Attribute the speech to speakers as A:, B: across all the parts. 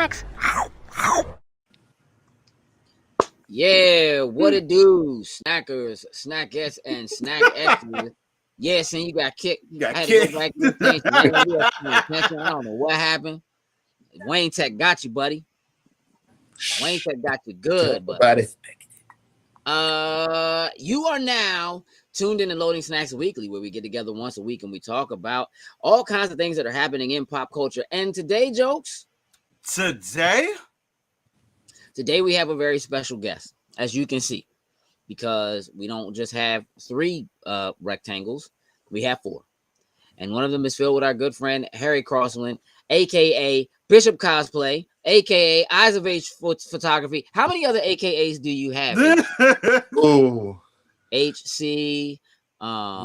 A: snacks.
B: Yeah, what it do, snackers, snackettes, and snack X's. Yeah, and you got kicked. I had to go back to the attention. I don't know what happened. Wayne Tech got you, buddy. Wayne Tech got you good, buddy. You are now tuned in to Loading Snacks Weekly, where we get together once a week and we talk about all kinds of things that are happening in pop culture. And today, jokes. Today we have a very special guest, as you can see, because we don't just have 3 rectangles, we have 4. And one of them is filled with our good friend, Harry Crosland, a.k.a. Bishop Cosplay, a.k.a. Eyes of Age Photography. How many other AKAs do you have?
C: Oh,
B: HC. Not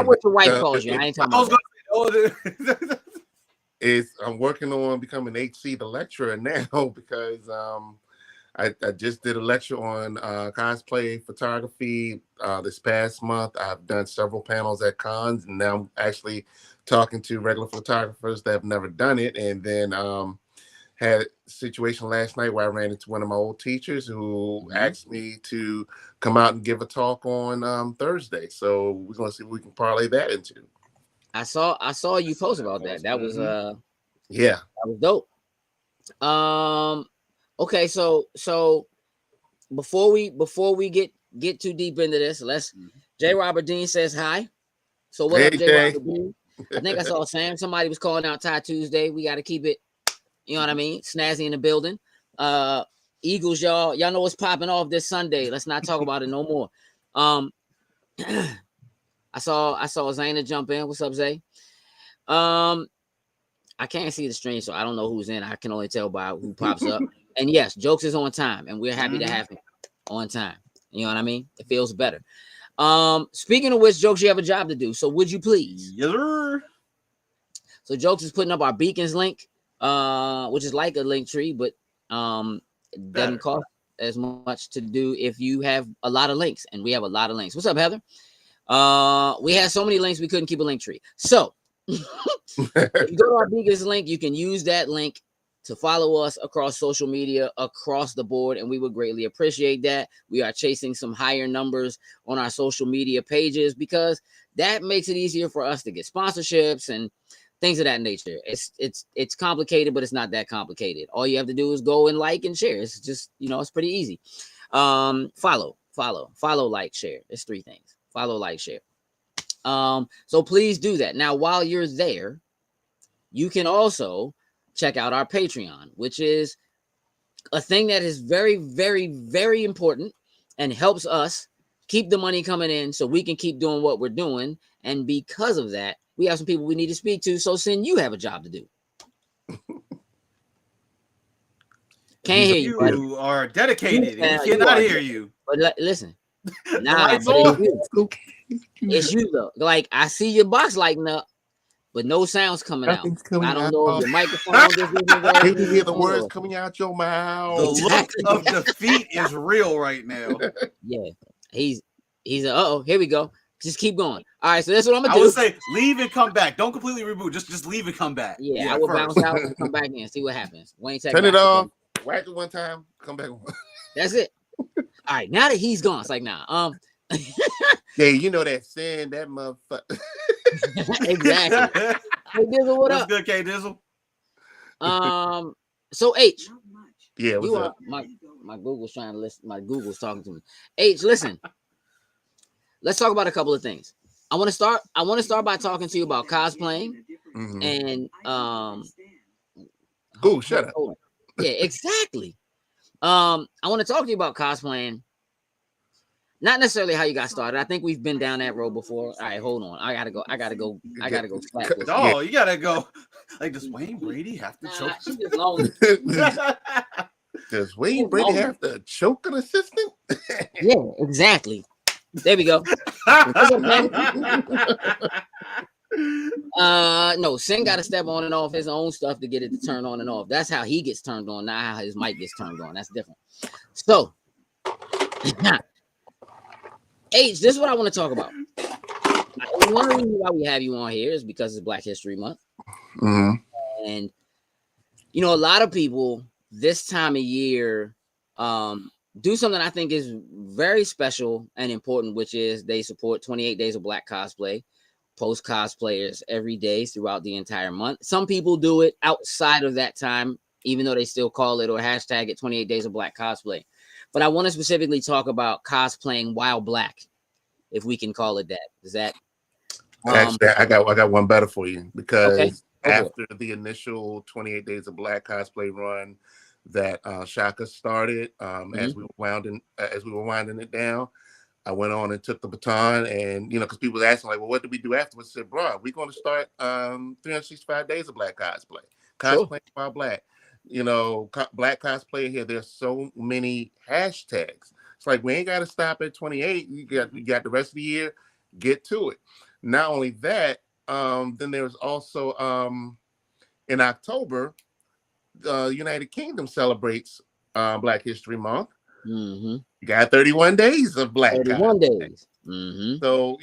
B: what your wife calls you. I ain't talking about that.
C: I'm working on becoming HC the lecturer now because I just did a lecture on cosplay photography this past month. I've done several panels at cons, and now I'm actually talking to regular photographers that have never done it. And then had a situation last night where I ran into one of my old teachers who asked me to come out and give a talk on Thursday. So we're going to see what we can parlay that into.
B: I saw you post about that. That was
C: yeah,
B: that was dope. Okay, so before we get too deep into this, let's J. Robert Dean says hi. So what up, J. Robert Dean? I think I saw Sam. Somebody was calling out Ty Tuesday. We got to keep it, you know what I mean? Snazzy in the building. Eagles, y'all know what's popping off this Sunday. Let's not talk about it no more. I saw Zayna jump in. What's up, Zay? I can't see the stream, so I don't know who's in. I can only tell by who pops up. And yes, Jokes is on time, and we're happy to have him on time. You know what I mean? It feels better. Speaking of which, Jokes, you have a job to do. So would you please?
D: Yes, sir.
B: So Jokes is putting up our beacons link, which is like a link tree, but it doesn't cost as much to do if you have a lot of links, and we have a lot of links. What's up, Heather? We had so many links we couldn't keep a link tree. So if you go to our beacons link, you can use that link to follow us across social media across the board, and we would greatly appreciate that. We are chasing some higher numbers on our social media pages because that makes it easier for us to get sponsorships and things of that nature. It's complicated, but it's not that complicated. All you have to do is go and like and share. It's just, it's pretty easy. Follow, like, share. It's 3 things. Follow, like, share. So please do that. Now, while you're there, you can also check out our Patreon, which is a thing that is very, very, very important and helps us keep the money coming in so we can keep doing what we're doing. And because of that, we have some people we need to speak to. So, Sin, you have a job to do. Can't hear you, buddy.
D: You are dedicated. We cannot hear you.
B: But listen, it's you though. Like, I see your box lighting up, but no sounds coming out. I don't know if your microphone
C: Can you hear the words coming out your mouth?
D: The look of defeat is real right now.
B: Yeah, he's here we go. Just keep going. All right, so that's what I'm gonna do.
D: I would say leave and come back. Don't completely reboot. Just leave and come back.
B: Yeah, I will bounce out and come back in. See what happens. Wayne,
C: turn it off. Whack it one time. Come back.
B: That's it. All right, now that he's gone, it's like nah.
C: Yeah, you know that saying, that motherfucker.
B: Exactly. Hey Dizzle, what up?
D: Good, K Dizzle.
B: So H.
C: Yeah, what's up?
B: My Google's trying to listen. My Google's talking to me. H, listen. Let's talk about a couple of things. I want to start by talking to you about cosplaying and
C: Google, shut up.
B: Yeah, exactly. I want to talk to you about cosplaying. Not necessarily how you got started. I think we've been down that road before. All right, hold on. I gotta go.
D: Oh, you gotta go. Like, does Wayne Brady have to choke?
B: She just lonely.
C: Does Wayne Brady have to choke an assistant?
B: Yeah, exactly. There we go. No, Sin got to step on and off his own stuff to get it to turn on and off. That's how he gets turned on, not how his mic gets turned on. That's different. So, H, this is what I want to talk about. One of the reasons why we have you on here is because it's Black History Month. And, a lot of people this time of year do something I think is very special and important, which is they support 28 Days of Black Cosplay, post cosplayers every day throughout the entire month. Some people do it outside of that time, even though they still call it or hashtag it 28 Days of Black Cosplay. But I want to specifically talk about cosplaying while Black, if we can call it that. Is that
C: actually I got one better for you, because
B: okay.
C: after the initial 28 Days of Black cosplay run that Shaka started, as we were winding it down, I went on and took the baton, and because people were asking like, well, what did we do afterwards? I said, bro, we're going to start 365 Days of Black cosplay while Black. Black cosplayer here. There's so many hashtags. It's like we ain't got to stop at 28. You got the rest of the year. Get to it. Not only that, then there's also in October, the United Kingdom celebrates Black History Month. You got 31 days of Black
B: 31
C: cosplay.
B: days.
C: So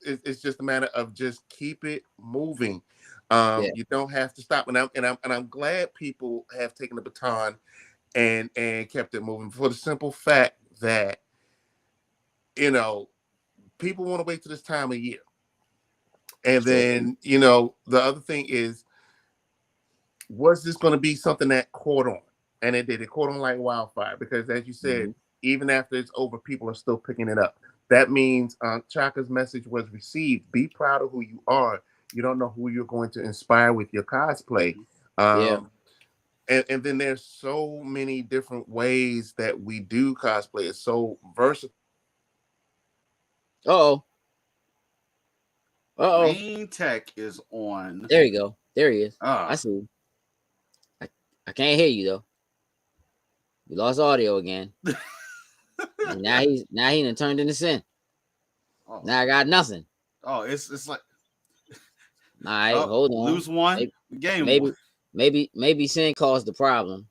C: it's just a matter of just keep it moving. You don't have to stop, and I'm glad people have taken the baton and kept it moving, for the simple fact that people want to wait till this time of year. And then the other thing is, was this going to be something that caught on? And it did. It caught on like wildfire, because as you said, even after it's over, people are still picking it up. That means Chaka's message was received. Be proud of who you are. You don't know who you're going to inspire with your cosplay. And then there's so many different ways that we do cosplay. It's so versatile.
D: Main Tech is on.
B: There you go. There he is. I see. I can't hear you though. We lost audio again. now he done turned into sin. Now I got nothing.
D: It's like,
B: all right, hold on.
D: Lose one, game
B: maybe sin caused the problem.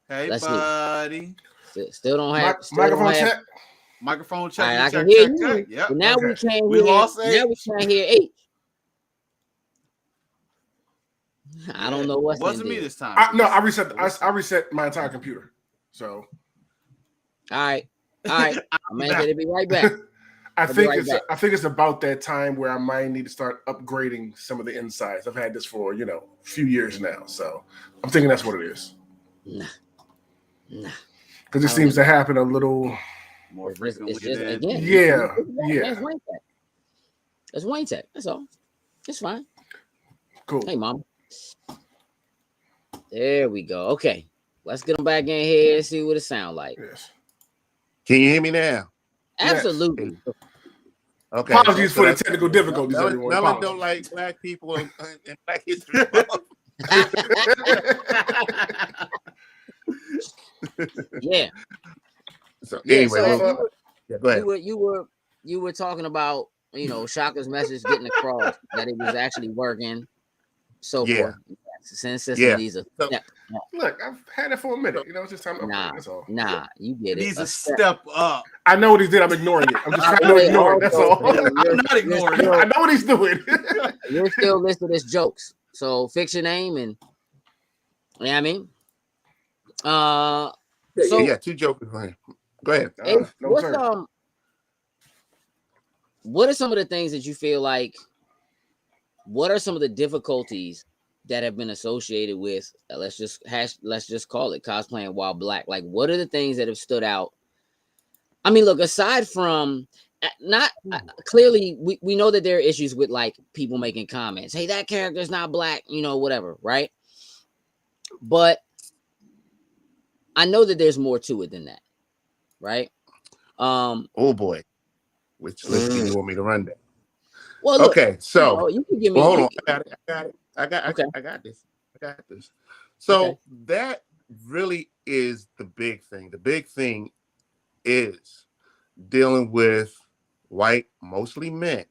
D: Hey, let's buddy.
B: See. Still don't have
A: microphone check.
D: Microphone check.
B: Right, I
D: check,
B: can hear
D: check,
B: you.
D: Yep.
B: Now we can't.
D: We lost H.
B: Now we can't hear H. I don't know what's.
D: Wasn't me this time.
A: I reset my entire computer. So.
B: All right. I'm gonna be right back.
A: I think it's about that time where I might need to start upgrading some of the insides. I've had this for a few years now, so I'm thinking that's what it is.
B: Nah.
A: Because it seems to happen a little
D: more frequently.
A: Yeah.
B: That's Wayne Tech. That's all. It's fine.
A: Cool.
B: Hey, Mom. There we go. Okay, let's get them back in here and see what it sounds like.
A: Yes.
C: Can you hear me now?
B: Absolutely.
C: Yes. Okay.
A: Apologies for the technical difficulties, everyone.
C: Melon don't like Black people in Black History.
B: Yeah.
C: So anyway,
B: go ahead. You were talking about Shaka's message getting across that it was actually working. So forth. Needs a step.
A: Look, I've had it for a minute. It's just time to upgrade. That's all.
B: Nah, you get it.
D: It needs a step up.
A: I know what he did. I'm ignoring it. I'm just trying to ignore it. That's all.
D: I'm not ignoring it.
A: I know what he's doing.
B: You're still listed as jokes. So fix your name and you know what I mean?
C: Two jokers for him. Go ahead.
B: What are some of the things that you feel like? What are some of the difficulties that have been associated with? Let's just call it cosplaying while Black. Like, what are the things that have stood out? I mean, look, aside from clearly, we know that there are issues with like people making comments. Hey, that character's not Black, whatever, right? But I know that there's more to it than that, right?
C: Oh boy, which list do you want me to run down?
B: Well, look,
C: okay, so
B: you can give me.
C: Hold on, I got this. So that really is the big thing. The big thing is dealing with white, mostly men,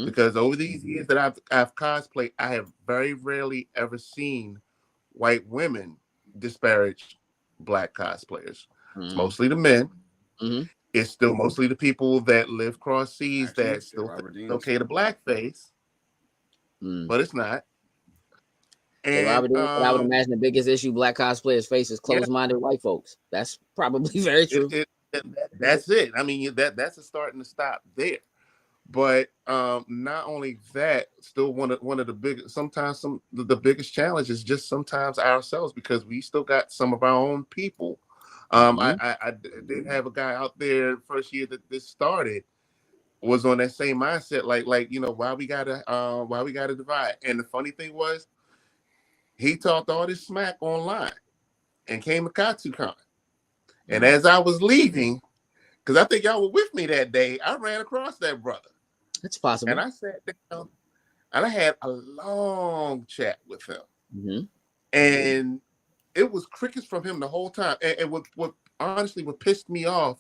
C: because over these years that I've cosplayed, I have very rarely ever seen white women disparage Black cosplayers. It's mostly the men. It's still mostly the people that live cross seas that still think it's okay to blackface, but it's not.
B: And Robert, I would imagine the biggest issue black cosplayers face is closed-minded white folks. That's probably very true.
C: That's it. I mean, that's a starting to stop there. But not only that, still one of the biggest, sometimes the biggest challenge is just sometimes ourselves, because we still got some of our own people. I did have a guy out there first year that this started was on that same mindset, like why we gotta divide. And the funny thing was, he talked all this smack online and came to KatsuCon. And as I was leaving, because I think y'all were with me that day, I ran across that brother.
B: It's possible.
C: And I sat down and I had a long chat with him.
B: Mm-hmm.
C: And it was crickets from him the whole time. And what honestly, what pissed me off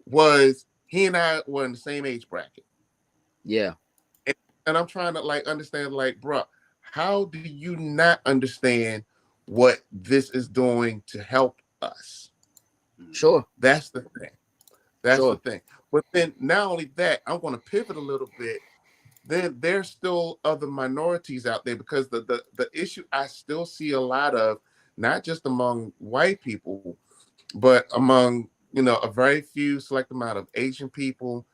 C: was he and I were in the same age bracket.
B: Yeah.
C: And I'm trying to understand, bro, how do you not understand what this is doing to help us?
B: Sure.
C: That's the thing. The thing. But then not only that, I'm going to pivot a little bit. Then there's still other minorities out there, because the issue I still see a lot of, not just among white people, but among a very few select amount of Asian people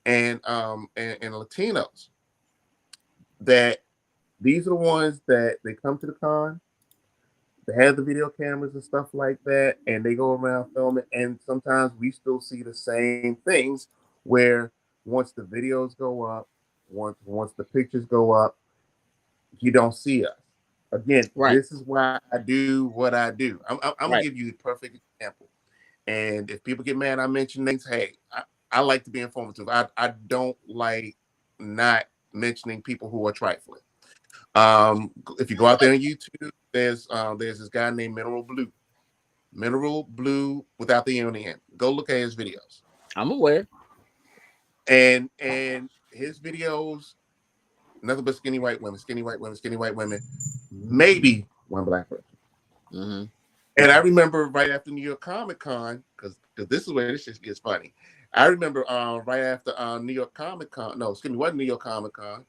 C: and Latinos, that these are the ones that they come to the con, they have the video cameras and stuff like that, and they go around filming. And sometimes we still see the same things, where once the videos go up, once the pictures go up, you don't see us. Again, This is why I do what I do. I'm gonna give you a perfect example. And if people get mad, I mention names. Hey, I like to be informative. I don't like not mentioning people who are trifling. If you go out there on YouTube, there's this guy named Mineral Blue without the E on the end. Go look at his videos.
B: I'm aware.
C: And his videos, nothing but skinny white women, maybe one black person.
B: Mm-hmm.
C: And I remember right after New York Comic Con, because this is where this just gets funny. I remember right after New York Comic Con. No, excuse me, it wasn't New York Comic Con.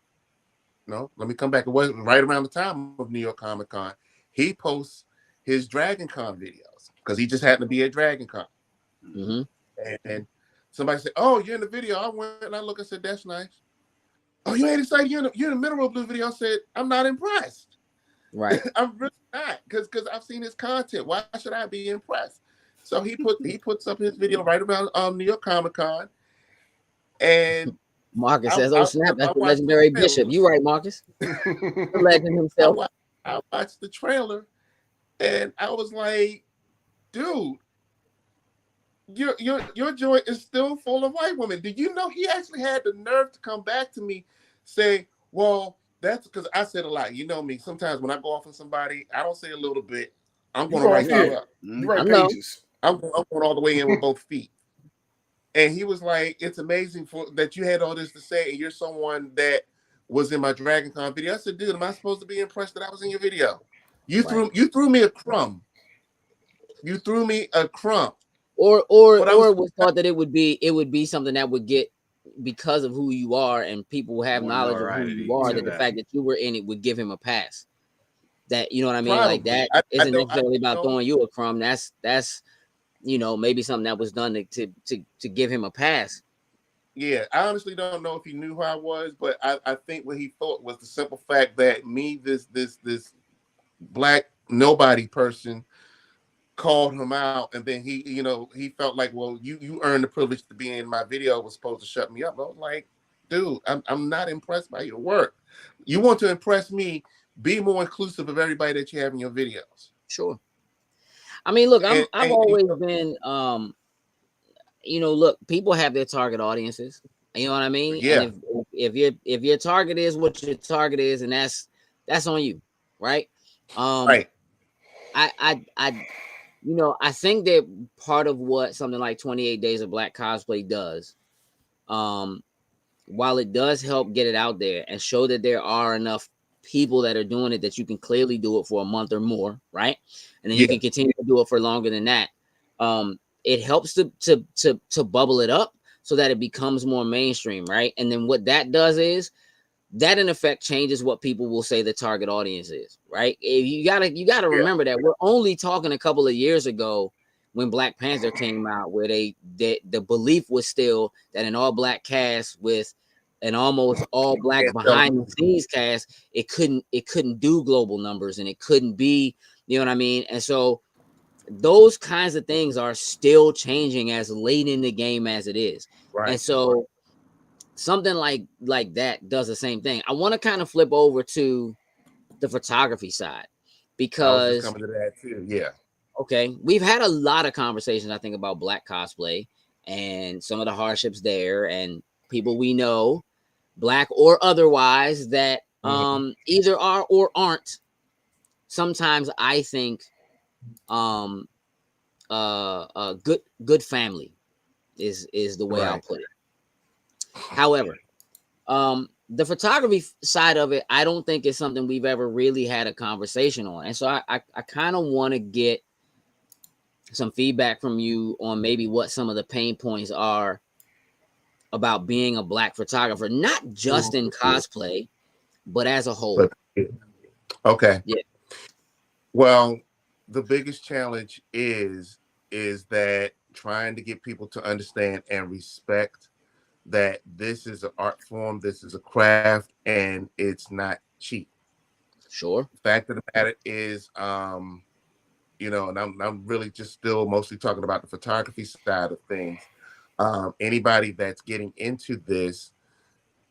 C: No, let me come back. It was right around the time of New York Comic Con. He posts his Dragon Con videos because he just happened to be at Dragon Con.
B: Mm-hmm.
C: And somebody said, "Oh, you're in the video." I went and I looked. I said, "That's nice." "Oh, you ain't excited? You're in the Mineral Blue video." I said, "I'm not impressed."
B: Right.
C: I'm really not, because I've seen his content. Why should I be impressed? So he puts up his video right around New York Comic Con, and
B: Marcus says, "Oh snap! That's the legendary Bishop." You right, Marcus? The legend himself.
C: I watched the trailer, and I was like, "Dude, your joint is still full of white women." Did you know he actually had the nerve to come back to me, say, "Well, that's because I said a lot." You know me. Sometimes when I go off on somebody, I don't say a little bit. I'm going to write you up.
A: You write pages.
C: I'm going all the way in with both feet. And he was like, "It's amazing that you had all this to say, and you're someone that was in my Dragon Con video." I said, "Dude, am I supposed to be impressed that I was in your video? You threw me a crumb. You threw me a crumb."
B: Or was thought that it would be something that would get, because of who you are and people have knowledge of who you are, that the fact that you were in it would give him a pass. That, you know what I mean? Probably. Like that isn't necessarily about throwing you a crumb. That's maybe something that was done to give him a pass.
C: Yeah, I honestly don't know if he knew who I was, but I think what he thought was the simple fact that me, this black nobody person, called him out, and then he felt like, well, you earned the privilege to be in my video, was supposed to shut me up. I was like, dude, I'm not impressed by your work. You want to impress me, be more inclusive of everybody that you have in your videos.
B: Sure. I mean, look, I've always been look, people have their target audiences. You know what I mean?
C: Yeah.
B: And if your target is what your target is, and that's on you, right?
C: Right.
B: I think that part of what something like 28 Days of Black Cosplay does, while it does help get it out there and show that there are enough people that are doing it that you can clearly do it for a month or more, right? And then you can continue to do it for longer than that. It helps to bubble it up so that it becomes more mainstream, right? And then what that does is that in effect changes what people will say the target audience is, right? You gotta remember that we're only talking a couple of years ago when Black Panther came out, where the belief was still that an all black cast with an almost all black behind the scenes cast, it couldn't do global numbers, and it couldn't be, you know what I mean? And so those kinds of things are still changing as late in the game as it is.
C: Right.
B: And so something like that does the same thing. I want to kind of flip over to the photography side, because
C: I was just coming to that too. Yeah.
B: Okay, we've had a lot of conversations, I think, about Black cosplay and some of the hardships there, and people we know, Black or otherwise, that either are or aren't. Sometimes I think good family is the way I'll put it. However, the photography side of it, I don't think is something we've ever really had a conversation on. And so I kind of want to get some feedback from you on maybe what some of the pain points are about being a Black photographer, not just in cosplay, but as a whole.
C: Okay.
B: Yeah.
C: Well, the biggest challenge is that trying to get people to understand and respect that this is an art form, this is a craft, and it's not cheap.
B: Sure.
C: The fact of the matter is, you know, and I'm really just still mostly talking about the photography side of things. Anybody that's getting into this,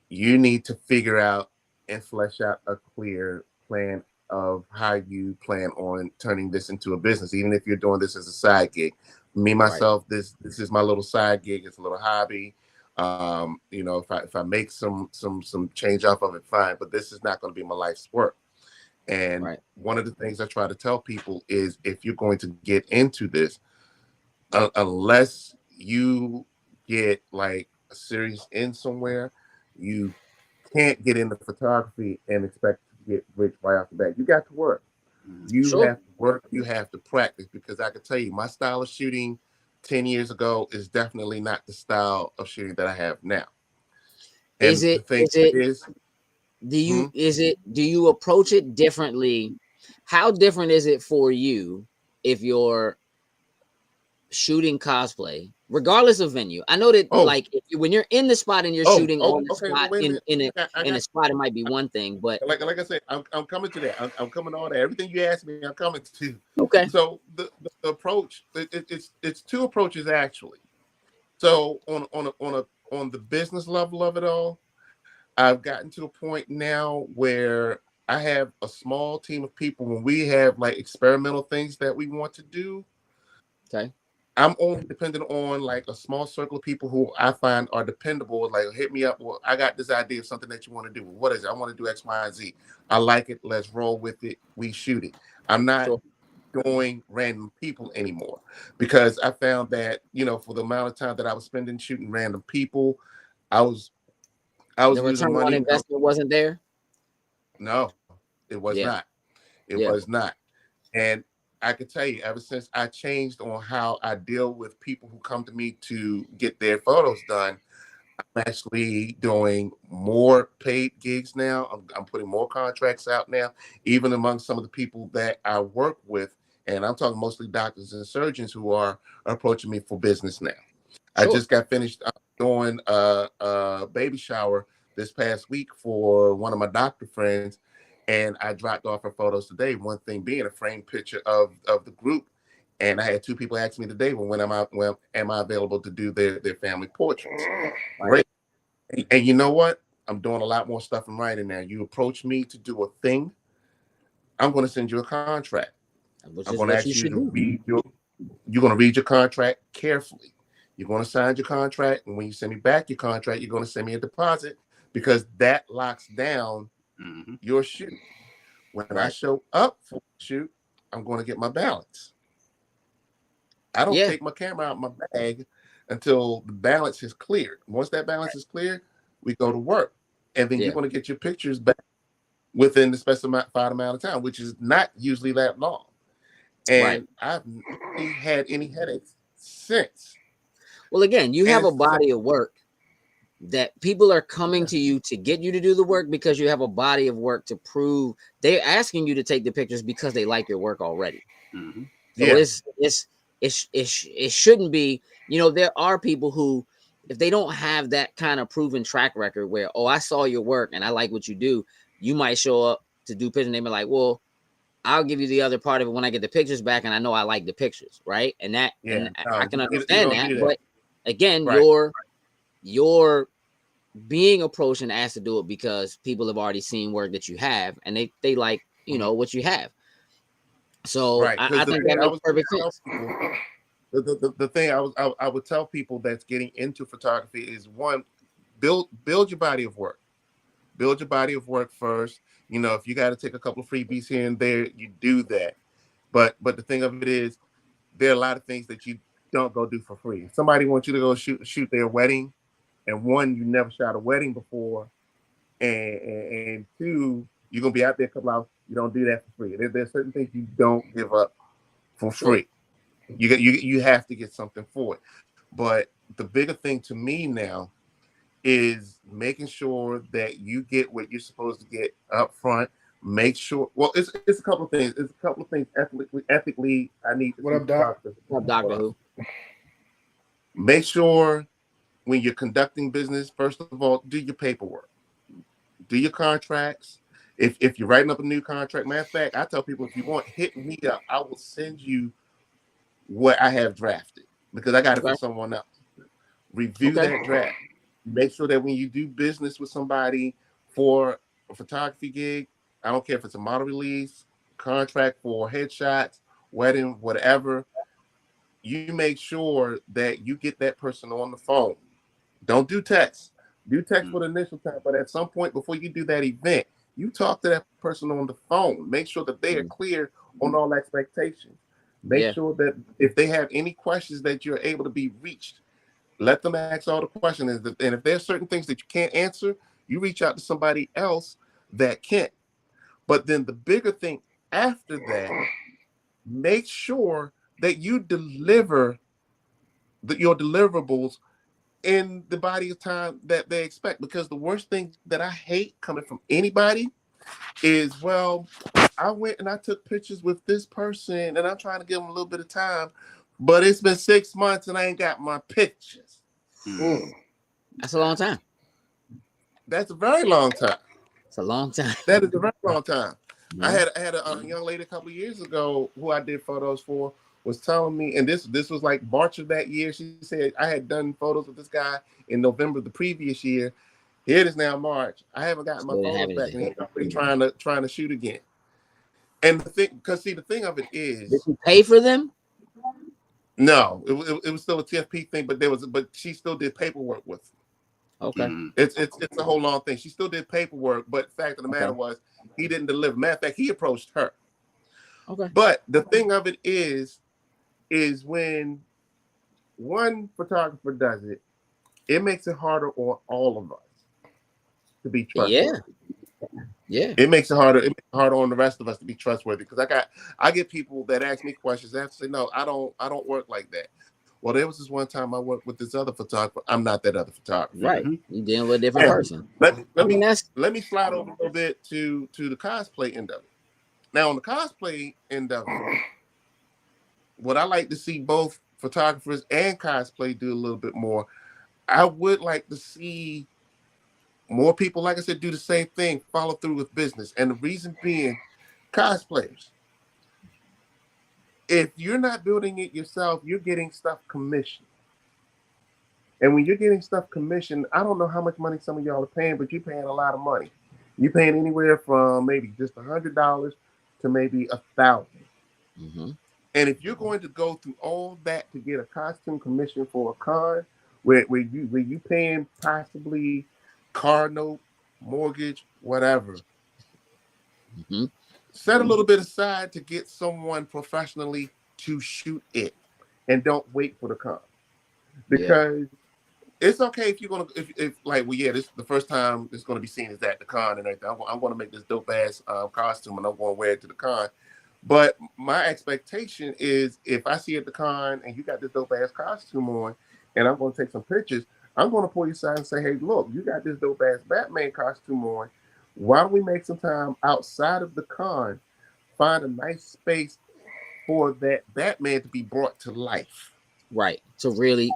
C: you need to figure out and flesh out a clear plan of how you plan on turning this into a business, even if you're doing this as a side gig. Me, myself, this is my little side gig. It's a little hobby. You know, if I make some change off of it, fine, but this is not going to be my life's work. And one of the things I try to tell people is, if you're going to get into this, unless you get like a series in somewhere, you can't get into photography and expect to get rich right off the bat. You got to work. You have to work. You have to practice, because I can tell you, my style of shooting 10 years ago is definitely not the style of shooting that I have now. And
B: do you approach it differently? How different is it for you if you're shooting cosplay, regardless of venue? I know that when you're in the spot and you're shooting on the spot in a spot, it might be one thing, but
C: like I said, I'm coming to that. I'm coming to all that. Everything you asked me, I'm coming to.
B: Okay.
C: So the approach, it's two approaches actually. So on the business level of it all, I've gotten to a point now where I have a small team of people. When we have like experimental things that we want to do,
B: okay,
C: I'm only dependent on like a small circle of people who I find are dependable. Like, hit me up. Well, I got this idea of something that you want to do. What is it? I want to do X, Y, and Z. I like it. Let's roll with it. We shoot it. I'm not doing random people anymore, because I found that, you know, for the amount of time that I was spending shooting random people, I was
B: the return on investment wasn't there.
C: No, it was not. It was not. And I could tell you, ever since I changed on how I deal with people who come to me to get their photos done, I'm actually doing more paid gigs now. I'm putting more contracts out now, even among some of the people that I work with. And I'm talking mostly doctors and surgeons who are approaching me for business now. I just got finished doing a baby shower this past week for one of my doctor friends, and I dropped off her photos today. One thing being a framed picture of the group, and I had two people ask me today, when am I available to do their family portraits? Great. And you know what? I'm doing a lot more stuff in writing now. You approach me to do a thing, I'm going to send you a contract. I'm going to ask you to read you're going to read your contract carefully. You're going to sign your contract, and when you send me back your contract, you're going to send me a deposit, because that locks down your shoot. When I show up for the shoot, I'm going to get my balance. I don't take my camera out of my bag until the balance is cleared. Once that balance is cleared, we go to work, and then you're going to get your pictures back within the specified amount of time, which is not usually that long. And I've not had any headaches since.
B: Well, again, you have a body of work that people are coming to you to get you to do the work because you have a body of work to prove. They're asking you to take the pictures because they like your work already.
D: Mm-hmm.
B: So it shouldn't be, there are people who, if they don't have that kind of proven track record where, oh, I saw your work and I like what you do, you might show up to do pictures and they be like, well, I'll give you the other part of it when I get the pictures back and I know I like the pictures, right? And that, and I can understand that, but again,
C: right.
B: you're being approached and asked to do it because people have already seen work that you have and they like, what you have. So
C: Right.
B: I think that makes perfect sense.
C: The thing I would tell people that's getting into photography is, one, build your body of work. Build your body of work first. If you got to take a couple of freebies here and there, you do that. But the thing of it is, there are a lot of things that you don't go do for free. If somebody wants you to go shoot their wedding, and one, you never shot a wedding before, and two, you're gonna be out there a couple hours. You don't do that for free. There's certain things you don't give up for free. You have to get something for it. But the bigger thing to me now is making sure that you get what you're supposed to get up front. Make sure. Well, it's a couple of things. It's a couple of things ethically. I need to.
A: What up, Doc?
B: What up, Doctor Who?
C: Make sure when you're conducting business, first of all, do your paperwork, do your contracts. If you're writing up a new contract, matter of fact, I tell people, if you want, hit me up. I will send you what I have drafted because I got it for someone else. Review that draft. Make sure that when you do business with somebody for a photography gig, I don't care if it's a model release, contract for headshots, wedding, whatever, you make sure that you get that person on the phone. Don't do text. Do text for the initial time, but at some point before you do that event, you talk to that person on the phone. Make sure that they are clear on all expectations. Make sure that if they have any questions that you're able to be reached, let them ask all the questions. And if there's certain things that you can't answer, you reach out to somebody else that can. But then the bigger thing after that, make sure that you deliver your deliverables in the body of time that they expect. Because the worst thing that I hate coming from anybody is, well, I went and I took pictures with this person and I'm trying to give them a little bit of time, but it's been 6 months and I ain't got my pictures.
B: That's a long time.
C: That's a very long time.
B: It's a long time.
C: That is a very long time. I had a young lady a couple of years ago who I did photos for, was telling me, and this was like March of that year. She said, I had done photos with this guy in November the previous year. Here it is now March. I haven't gotten my photos back, and he's already trying to shoot again. And the thing, because see, the thing of it is,
B: did you pay for them?
C: No, it was still a TFP thing, but she still did paperwork with him.
B: Okay.
C: It's a whole long thing. She still did paperwork, but the fact of the matter was he didn't deliver. Matter of fact, he approached her.
B: Okay.
C: But the thing of it is when one photographer does it, it makes it harder on all of us to be trustworthy.
B: Yeah.
C: It makes it harder. It makes it harder on the rest of us to be trustworthy. Because I get people that ask me questions. I have to say, no, I don't work like that. Well, there was this one time I worked with this other photographer. I'm not that other photographer.
B: Right. You're dealing with a different person.
C: Let me slide over a little bit to the cosplay end of it. Now, on the cosplay end of it, what I like to see both photographers and cosplay do a little bit more. I would like to see more people, like I said, do the same thing, follow through with business. And the reason being, cosplayers, if you're not building it yourself, you're getting stuff commissioned. And when you're getting stuff commissioned, I don't know how much money some of y'all are paying, but you're paying a lot of money. You're paying anywhere from maybe just $100 to maybe $1,000. And if you're going to go through all that to get a costume commission for a con, where you paying possibly car note, mortgage, whatever, set a little bit aside to get someone professionally to shoot it, and don't wait for the con. Because it's okay if you're gonna if like, well, yeah, this is the first time it's gonna be seen as at the con and everything. I'm gonna make this dope ass costume and I'm gonna wear it to the con. But my expectation is, if I see at the con and you got this dope ass costume on and I'm gonna take some pictures, I'm going to pull you aside and say, hey, look, you got this dope ass Batman costume on. Why don't we make some time outside of the con, find a nice space for that Batman to be brought to life?
B: Right. To really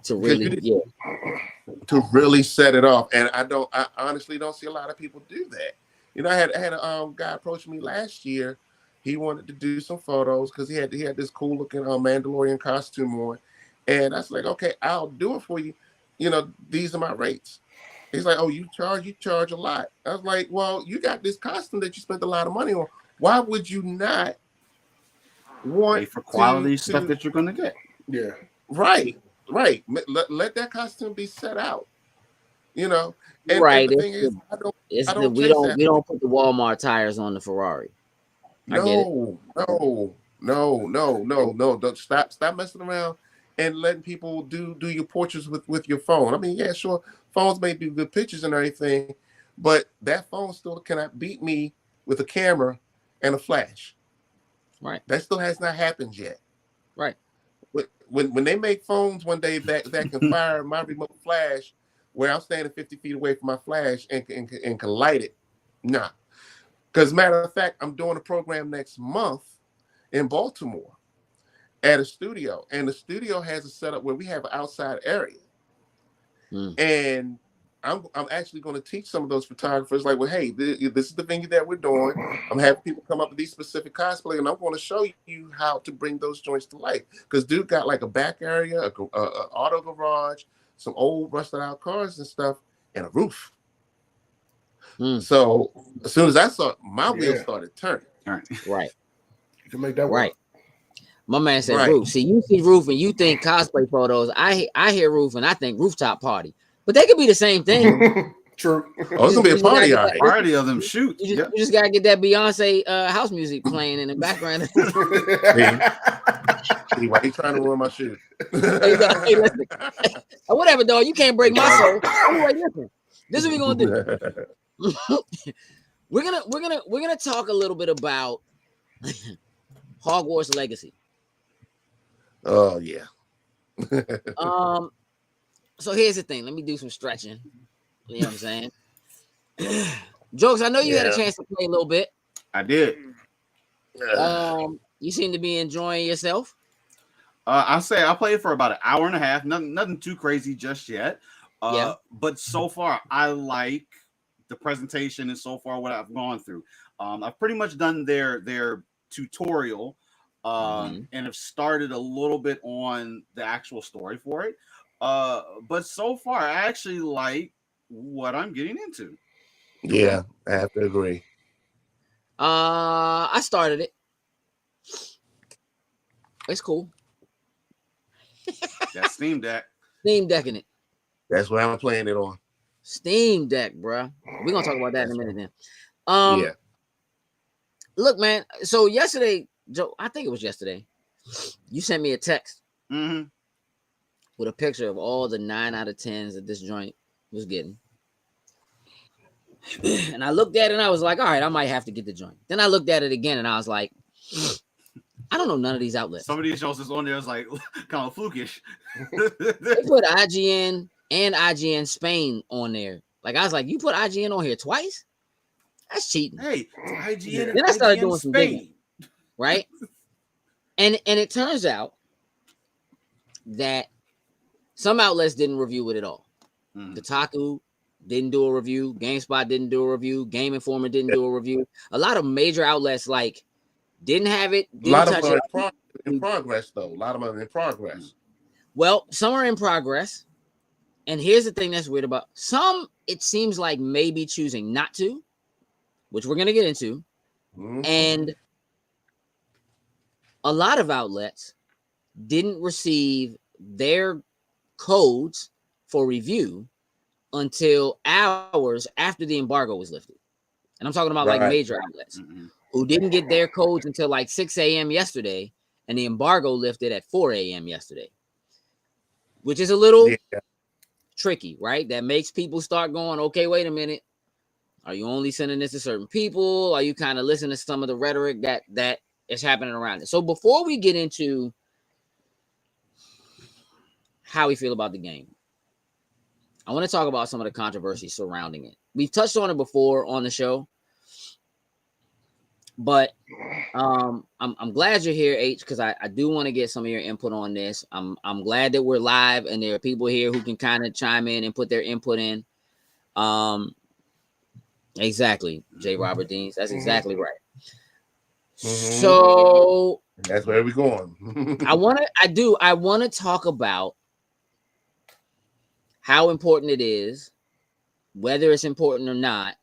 B: set
C: it off. And I honestly don't see a lot of people do that. You know, I had a guy approach me last year. He wanted to do some photos because he had this cool looking Mandalorian costume on. And I was like, okay, I'll do it for you. You know, these are my rates. He's like, oh, you charge a lot. I was like, well, you got this costume that you spent a lot of money on. Why would you not want
D: for quality stuff that you're going to get?
A: Yeah.
C: Right. Let that costume be set out. You know, and the thing is, we
B: don't put the Walmart tires on the Ferrari.
C: No. Don't stop messing around and letting people do your portraits with your phone. I mean, yeah, sure, phones may do good pictures and everything, but that phone still cannot beat me with a camera and a flash.
B: Right.
C: That still has not happened yet.
B: Right.
C: When they make phones one day that can fire my remote flash, where I'm standing 50 feet away from my flash and can light it, nah. Because matter of fact, I'm doing a program next month in Baltimore at a studio, and the studio has a setup where we have an outside area, and I'm actually going to teach some of those photographers, like, well, hey, this is the venue that we're doing. I'm having people come up with these specific cosplay, and I'm going to show you how to bring those joints to life. Because dude got like a back area, a auto garage, some old rusted out cars and stuff, and a roof. So as soon as I saw it, my wheels started turning.
B: Right.
A: You can make that work.
B: My man said roof. See, you see roof and you think cosplay photos. I hear roof and I think rooftop party. But they could be the same thing.
A: True.
C: Oh, it's gonna be a party, all right.
D: Party of them shoot.
B: You just gotta get that Beyonce house music playing in the background.
C: See, why you trying to ruin my shoe?
B: Hey, listen. Whatever, dog. You can't break my soul. Anyway, listen. This is what we're gonna do. we're gonna talk a little bit about Hogwarts Legacy.
C: Oh yeah.
B: So here's the thing. Let me do some stretching. You know what I'm saying? Jokes, I know you had a chance to play a little bit.
D: I did.
B: You seem to be enjoying yourself.
D: I'll say I played for about an hour and a half. Nothing too crazy just yet. But so far, I like the presentation and so far what I've gone through. I've pretty much done their tutorial and have started a little bit on the actual story for it. But so far, I actually like what I'm getting into.
C: Yeah, I have to agree.
B: I started it. It's cool.
D: That's Steam Deck.
B: Steam Decking it.
C: That's what I'm playing it on.
B: Steam Deck, bro. We're gonna talk about that in a minute then. Look, man. So yesterday, Joe, I think it was yesterday, you sent me a text with a picture of all the 9 out of 10s that this joint was getting. And I looked at it and I was like, all right, I might have to get the joint. Then I looked at it again and I was like, I don't know none of these outlets.
D: Some of these shows is on there is like kind of flukish.
B: They put IGN and IGN Spain on there. Like I was like, you put IGN on here twice? That's cheating.
D: Hey, IGN.
B: Then I started doing some
D: Spain.
B: digging, right? And it turns out that some outlets didn't review it at all. Kotaku didn't do a review. GameSpot didn't do a review. Game Informer didn't do a review. A lot of major outlets like didn't have it. Didn't
C: a lot
B: touch
C: of them
B: it.
C: are in progress, though. A lot of them are in progress.
B: Well, some are in progress. And here's the thing that's weird about some, it seems like maybe choosing not to, which we're going to get into. And a lot of outlets didn't receive their codes for review until hours after the embargo was lifted. And I'm talking about like major outlets who didn't get their codes until like 6 a.m. yesterday, and the embargo lifted at 4 a.m. yesterday, which is a little tricky, right? That makes people start going, okay, wait a minute. Are you only sending this to certain people? Are you kind of listening to some of the rhetoric that is happening around it? So before we get into how we feel about the game, I want to talk about some of the controversy surrounding it. We've touched on it before on the show, but I'm glad you're here, H, because I do want to get some of your input on this. I'm glad that we're live and there are people here who can kind of chime in and put their input in. Exactly, J. Robert Deans. That's exactly right. So
C: that's where we're going.
B: I want to talk about how important it is, whether it's important or not,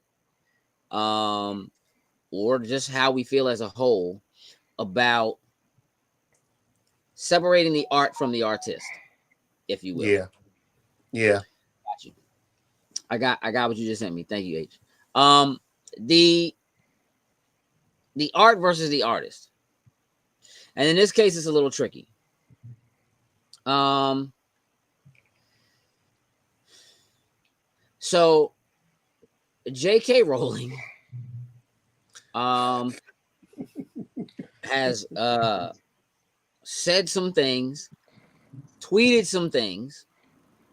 B: or just how we feel as a whole about separating the art from the artist, if you will.
C: Yeah.
B: Got you. I got what you just sent me. Thank you, H. The art versus the artist. And in this case, it's a little tricky. So J.K. Rowling has said some things, tweeted some things,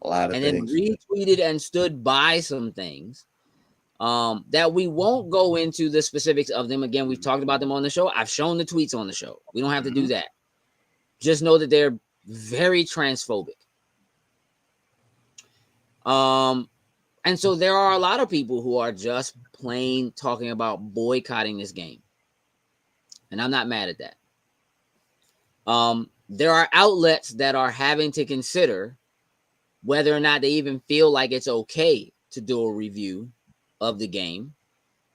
C: a lot of
B: and
C: things,
B: then retweeted and stood by some things that we won't go into the specifics of them. Again, we've talked about them on the show. I've shown the tweets on the show. We don't have to do that. Just know that they're very transphobic. And so there are a lot of people who are just plain talking about boycotting this game. And I'm not mad at that. There are outlets that are having to consider whether or not they even feel like it's okay to do a review of the game,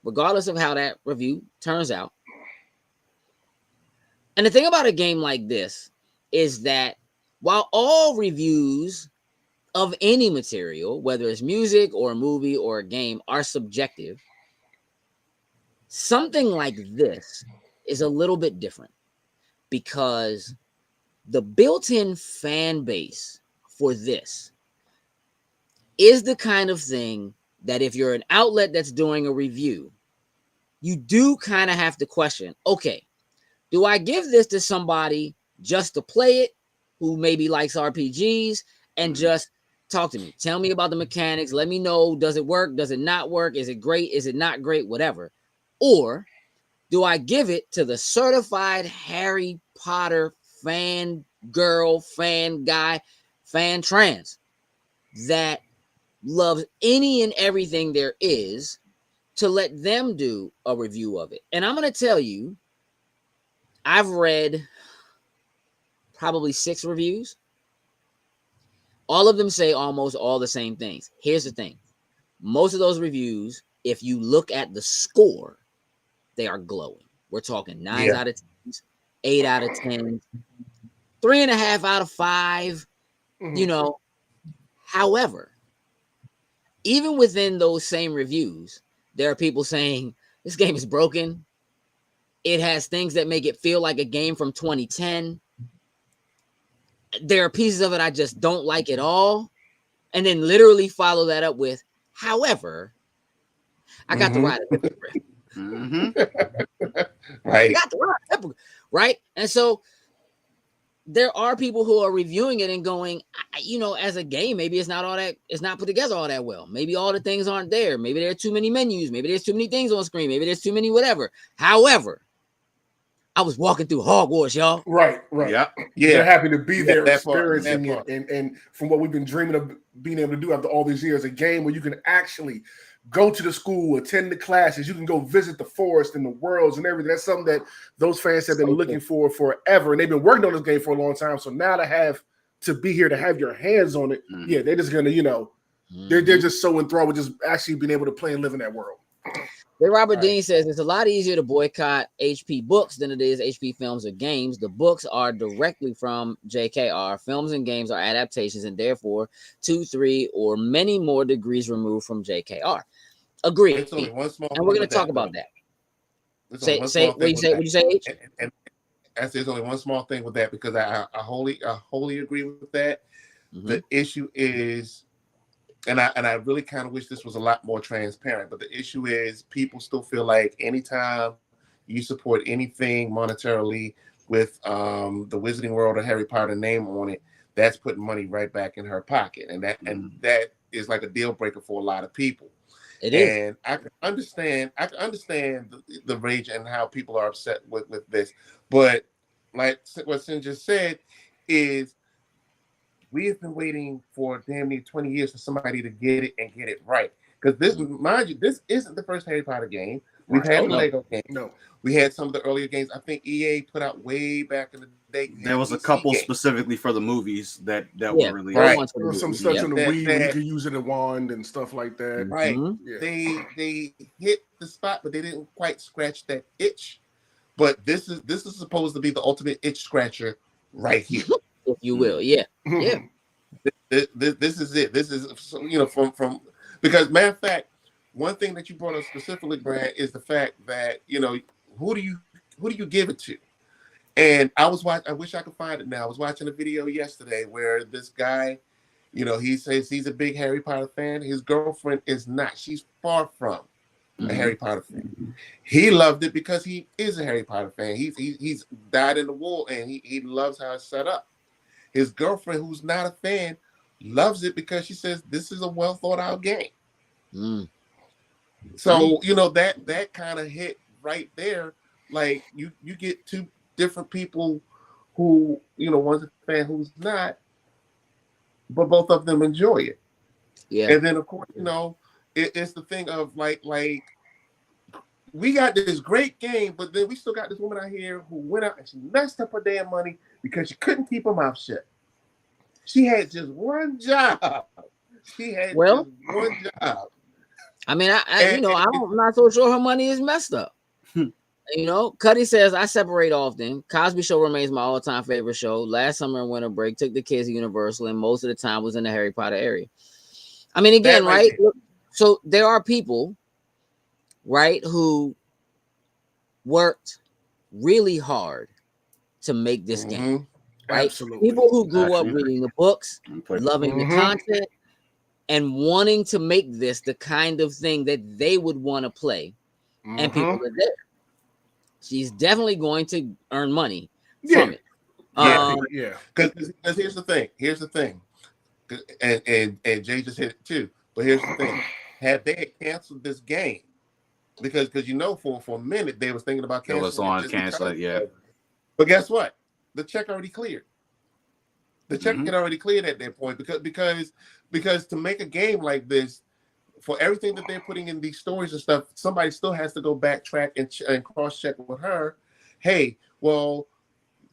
B: regardless of how that review turns out. And the thing about a game like this is that while all reviews of any material, whether it's music or a movie or a game, are subjective, something like this is a little bit different because the built-in fan base for this is the kind of thing that if you're an outlet that's doing a review, you do kind of have to question, okay, do I give this to somebody just to play it who maybe likes RPGs and just talk to me, tell me about the mechanics, let me know, does it work, does it not work, is it great, is it not great, whatever? Or do I give it to the certified Harry Potter fan girl, fan guy, fan trans that loves any and everything there is to let them do a review of it? And I'm going to tell you, I've read probably 6 reviews. All of them say almost all the same things. Here's the thing. Most of those reviews, if you look at the score, they are glowing. We're talking 9 out of 10s, 8 out of 10, 3.5 out of 5, you know. However, even within those same reviews, there are people saying this game is broken. It has things that make it feel like a game from 2010. There are pieces of it I just don't like at all. And then literally follow that up with, however, I got to ride a hippogriff.
C: Right.
B: I got to ride a hippogriff. Right. And so there are people who are reviewing it and going, you know, as a game, maybe it's not put together all that well. Maybe all the things aren't there. Maybe there are too many menus. Maybe there's too many things on screen. Maybe there's too many whatever. However, I was walking through Hogwarts, y'all.
A: Right.
C: Yeah.
A: They're happy to be there,
C: that
A: experiencing
C: part.
A: it, and from what we've been dreaming of being able to do after all these years, a game where you can actually go to the school, attend the classes, you can go visit the forest and the worlds and everything. That's something that those fans have been looking for forever, and they've been working on this game for a long time. So now to be here, to have your hands on it, they're just gonna, you know, they're just so enthralled with just actually being able to play and live in that world.
B: Robert Dean says it's a lot easier to boycott HP books than it is HP films or games. The books are directly from JKR. Films and games are adaptations and therefore 2, 3, or many more degrees removed from JKR. Agree.
C: It's only one small
B: and we're going to talk about that. What you say, H?
C: And I say there's only one small thing with that because I wholly agree with that. The issue is, and I really kind of wish this was a lot more transparent, but the issue is people still feel like anytime you support anything monetarily with the Wizarding World or Harry Potter name on it, that's putting money right back in her pocket. And that is like a deal breaker for a lot of people.
B: It is.
C: And I can understand the rage and how people are upset with this. But like what Sin just said is we have been waiting for damn near 20 years for somebody to get it and get it right. Because this, mind you, this isn't the first Harry Potter game. We've had the Lego game.
A: No.
C: We had some of the earlier games. I think EA put out way back in the day.
D: There was a couple specifically for the movies that were released.
C: Right.
A: There was some stuff in the Wii where you could use it a wand and stuff like that.
C: Right.
A: Yeah.
C: They hit the spot, but they didn't quite scratch that itch. But this is supposed to be the ultimate itch scratcher right here,
B: if you will. Yeah. Yeah.
C: This is it. This is from because matter of fact, one thing that you brought up specifically, Brad, is the fact that who do you give it to? And I wish I could find it now. I was watching a video yesterday where this guy, he says he's a big Harry Potter fan. His girlfriend is not. She's far from a Harry Potter fan. He loved it because he is a Harry Potter fan. He's died in the war and he loves how it's set up. His girlfriend, who's not a fan, loves it because she says this is a well thought out game. So that kind of hit right there. Like you get two different people who one's a fan who's not, but both of them enjoy it. Yeah. And then of course it's the thing of like we got this great game, but then we still got this woman out here who went out and she messed up her damn money because she couldn't keep her mouth shut. She had just one job. Just one job.
B: I mean, I'm not so sure her money is messed up. Cuddy says, I separate often. Cosby Show remains my all-time favorite show. Last summer and winter break, took the kids to Universal, and most of the time was in the Harry Potter area. I mean, again, right? So there are people, right, who worked really hard to make this game. Right?
A: Absolutely.
B: People who grew up reading the books, loving the content, and wanting to make this the kind of thing that they would want to play. And people are there. She's definitely going to earn money from it.
C: Because here's the thing. And Jay just hit it too. But here's the thing. Had they canceled this game, because for a minute they was thinking about canceling. It was on cancel it, yeah. But guess what? The check already cleared. The check had already cleared at that point because to make a game like this, for everything that they're putting in these stories and stuff, somebody still has to go backtrack and cross-check with her. Hey, well,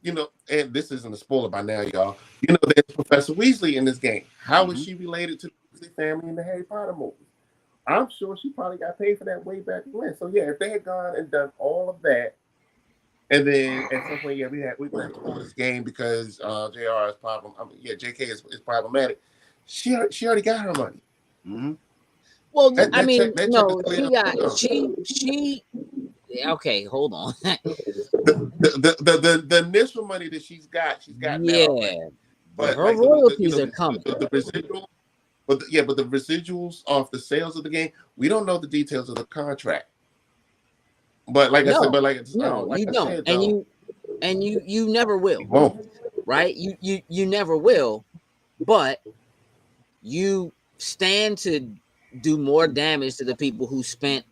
C: and this isn't a spoiler by now, y'all. There's Professor Weasley in this game. How is she related to the Weasley family in the Harry Potter movie? I'm sure she probably got paid for that way back when. So yeah, if they had gone and done all of that, and then at some point, we went to pull this game because JR is problem. JK is problematic. She already got her money.
B: Well, she. Okay, hold on.
C: the initial money that she's got now. But
B: her royalties are coming.
C: The residual, but the residuals off the sales of the game, we don't know the details of the contract. But like I said, you don't,
B: and you never will.
C: You won't.
B: Right? You never will, but you stand to do more damage to the people who spent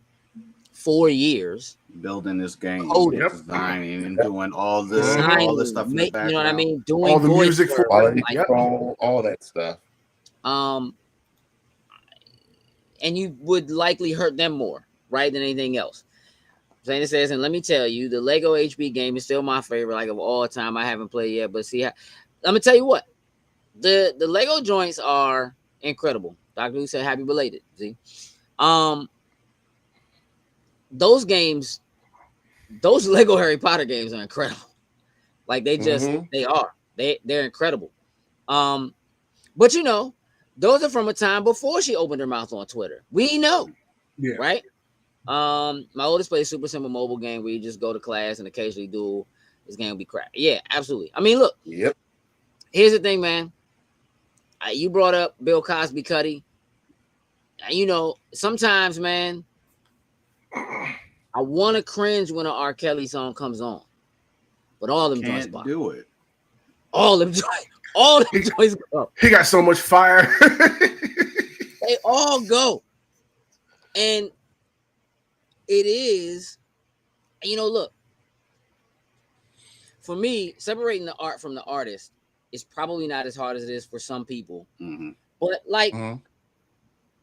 B: 4 years
D: building this game,
B: designing
D: and doing all this stuff in the background.
B: You know what I mean? Doing
A: all the music for
C: all that stuff.
B: And you would likely hurt them more, right, than anything else. Zayna says, and let me tell you, the Lego HB game is still my favorite, like of all time. I haven't played yet, but I'm gonna tell you what, the Lego joints are incredible. Dr. Who said, happy belated. See, those games, those Lego Harry Potter games are incredible. Like they just, they're incredible. But those are from a time before she opened her mouth on Twitter. We know, right? My oldest plays Super Simple mobile game where you just go to class and occasionally duel. This game will be crap. Yeah, absolutely. I mean, look.
C: Yep.
B: Here's the thing, man. You brought up Bill Cosby, Cuddy. Sometimes, man, I want to cringe when an R. Kelly song comes on, but all them joints
D: do it.
B: All them joints go.
A: He got so much fire.
B: They all go. And it is, look, for me, separating the art from the artist is probably not as hard as it is for some people.
D: Mm-hmm.
B: But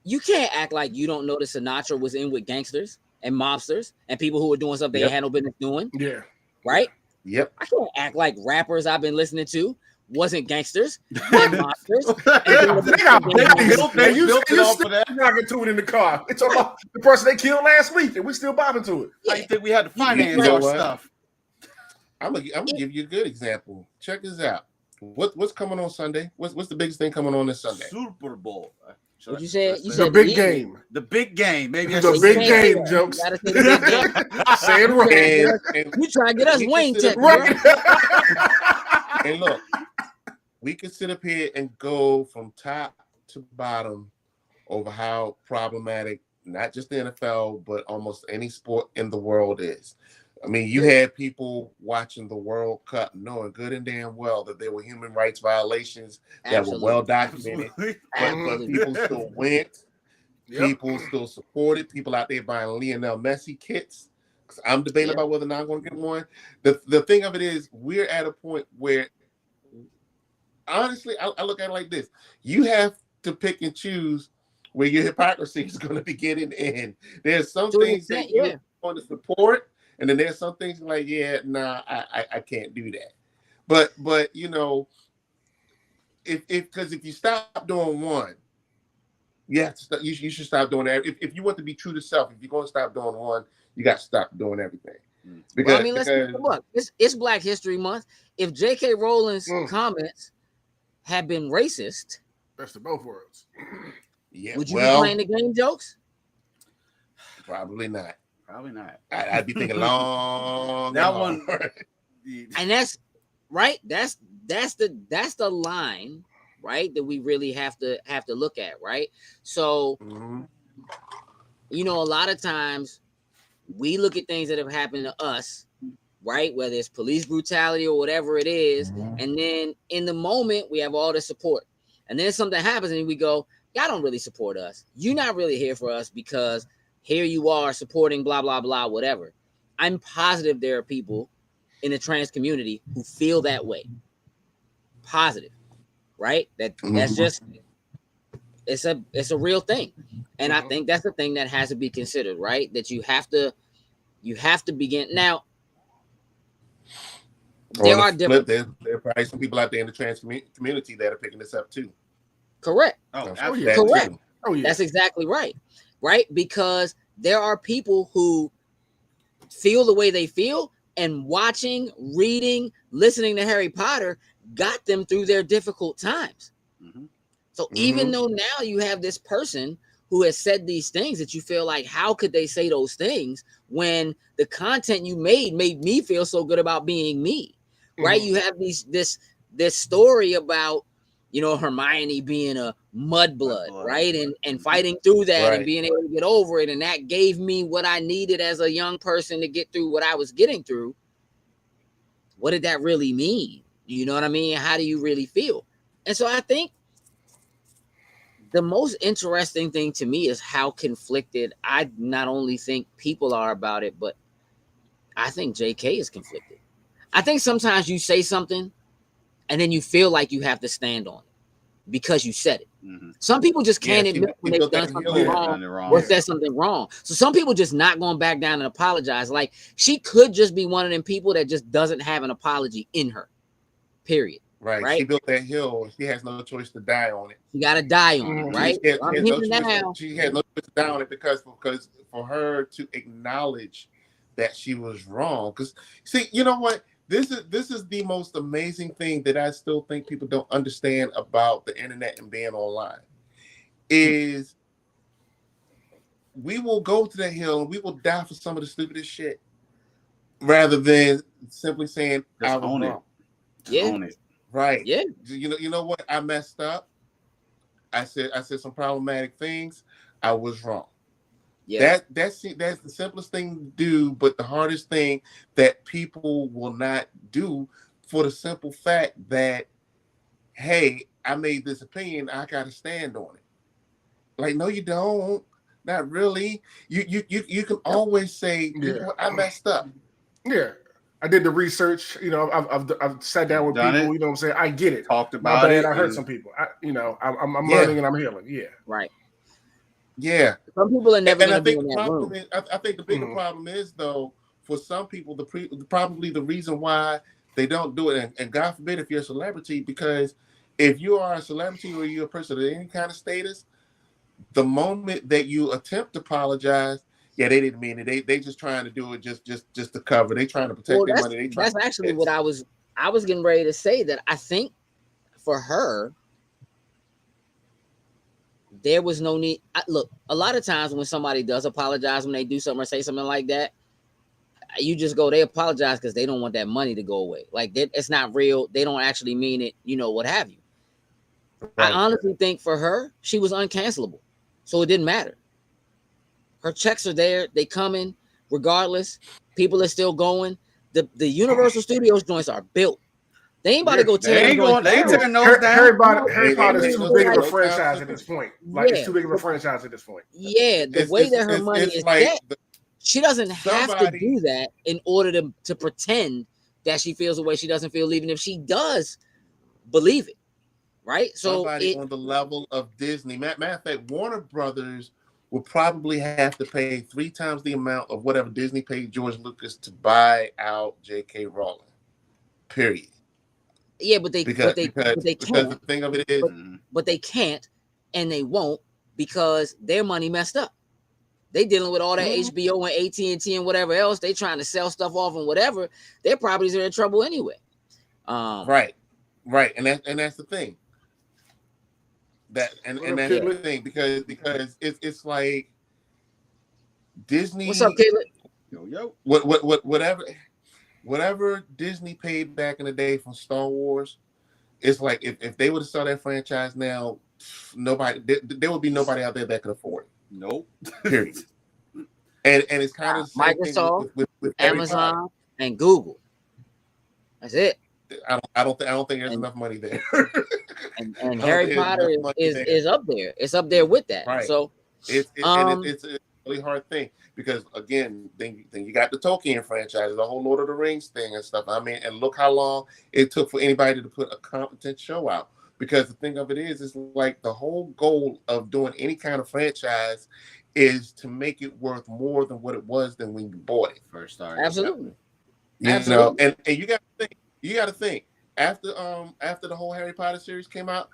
B: you can't act like you don't know that Sinatra was in with gangsters and mobsters and people who were doing stuff they had no business doing.
A: Yeah.
B: Right?
C: Yep.
B: I can't act like rappers I've been listening to wasn't gangsters and mobsters.
A: And you still rocking to it in the car. It's about the person they killed last week, and we still bobbing to it.
D: How you think we had to finance our stuff?
C: I'm gonna give you a good example. Check this out. What's coming on Sunday? What's the biggest thing coming on this Sunday?
D: Super Bowl.
B: What you said? You
A: the
B: said
A: big game.
D: The big game. Maybe
A: the big game jokes.
B: Say it
A: right.
B: You try to get us Wayne Tech,
A: right?
C: And look, we can sit up here and go from top to bottom over how problematic not just the NFL, but almost any sport in the world is. I mean, you had people watching the World Cup knowing good and damn well that there were human rights violations that were well documented, but people still went. People still supported. People out there buying Lionel Messi kits. I'm debating about whether or not I'm going to get one. The thing of it is, we're at a point where, honestly, I look at it like this. You have to pick and choose where your hypocrisy is going to be getting in. There's some things that you're going to support, and then there's some things like, I can't do that. But if you stop doing one, you should stop doing that. If you want to be true to self, if you're going to stop doing one, you got to stop doing everything. Because,
B: look, it's Black History Month. If J.K. Rowling's comments had been racist,
A: best of both worlds.
B: Would you be playing the game jokes?
C: Probably not.
D: Probably not.
C: I'd be thinking long.
D: That one,
B: and that's right. That's the line, right? That we really have to look at, right? So, a lot of times we look at things that have happened to us, right? Whether it's police brutality or whatever it is, and then in the moment we have all the support, and then something happens and we go, y'all don't really support us. You're not really here for us because here you are supporting blah, blah, blah, whatever. I'm positive there are people in the trans community who feel that way. Positive, right? That's just, it's a real thing. And I think that's the thing that has to be considered, right? That you have to begin. Now, there are different.
C: There are probably some people out there in the trans community that are picking this up too.
B: Correct.
C: Correct.
B: That's exactly right. Right? Because there are people who feel the way they feel, and watching, reading, listening to Harry Potter got them through their difficult times. So even though now you have this person who has said these things that you feel like, how could they say those things when the content you made me feel so good about being me, right? You have this story about, Hermione being a mudblood, right? And fighting through that and being able to get over it. And that gave me what I needed as a young person to get through what I was getting through. What did that really mean? You know what I mean? How do you really feel? And so I think the most interesting thing to me is how conflicted I not only think people are about it, but I think JK is conflicted. I think sometimes you say something and then you feel like you have to stand on it because you said it. Some people just can't admit when they've done something wrong or said something wrong. So some people just not going back down and apologize. Like, she could just be one of them people that just doesn't have an apology in her, period.
C: Right. She built that hill. She has no choice to die on it.
B: You got to die on it, right?
C: She had no choice to die on it because for her to acknowledge that she was wrong. Because, see, you know what? This is the most amazing thing that I still think people don't understand about the internet and being online. Is we will go to that hill and we will die for some of the stupidest shit rather than simply saying, I was wrong.
D: Own it.
C: Right.
B: Yeah.
C: You know what? I messed up. I said some problematic things. I was wrong. Yeah. That's the simplest thing to do, but the hardest thing that people will not do, for the simple fact that, hey, I made this opinion, I gotta stand on it. Like, no, you don't. Not really. You can always say, you know what, I messed up.
A: Yeah. I did the research. You know, I've sat down with people. You know what I'm saying? I get it.
D: Talked
A: My
D: about
A: bad.
D: it.
A: I hurt some people. I'm learning and I'm healing. Yeah.
B: Right.
C: Yeah.
B: Some people are never
C: And
B: going
C: I
B: to be
C: think
B: in
C: the
B: that
C: problem
B: room.
C: is, I think the bigger problem is, though, for some people, probably the reason why they don't do it, and God forbid if you're a celebrity, because if you are a celebrity or you're a person of any kind of status, the moment that you attempt to apologize, yeah, they didn't mean it. They just trying to do it just to cover. They trying to protect their money.
B: That's actually what I was getting ready to say, that I think for her, there was no need. Look, a lot of times when somebody does apologize, when they do something or say something like that, you just go, they apologize because they don't want that money to go away. Like, it's not real. They don't actually mean it, what have you. Right. I honestly think for her, she was uncancelable. So it didn't matter. Her checks are there. They coming regardless. People are still going. The Universal Studios joints are built. They ain't about to go tear them joints down.
D: They ain't tearing those down.
A: Harry Potter is too big of a franchise at this point. Like, it's too big of a franchise at this point.
B: Yeah, the way that her money is set, she doesn't have to do that in order to pretend that she feels the way she doesn't feel, even if she does believe it. Right? So
C: somebody on the level of Disney. Matter of fact, Warner Brothers would probably have to pay 3 times the amount of whatever Disney paid George Lucas to buy out J.K. Rowling. Period.
B: Yeah, but they can't.
C: Because the thing of it is,
B: but they can't, and they won't, because their money messed up. They dealing with all that HBO and AT&T and whatever else. They trying to sell stuff off and whatever. Their properties are in trouble anyway.
C: Right, and that's the thing. That's the thing, because it's like Disney.
B: What's up, Caleb?
D: Yo.
C: Whatever Disney paid back in the day from Star Wars, it's like if they would have saw that franchise now, there would be nobody out there that could afford it.
D: Nope.
C: Period. And it's kind of the same
B: Microsoft,
C: thing with
B: Amazon, and Google. That's it.
C: I don't think there's enough money there.
B: and Harry Potter is up there. It's up there with that.
C: Right.
B: So
C: it's a really hard thing, because again, then you got the Tolkien franchise, the whole Lord of the Rings thing and stuff. I mean, and look how long it took for anybody to put a competent show out. Because the thing of it is like the whole goal of doing any kind of franchise is to make it worth more than what it was than when you bought it.
D: First started.
B: Absolutely.
C: You know, and you got to think after the whole Harry Potter series came out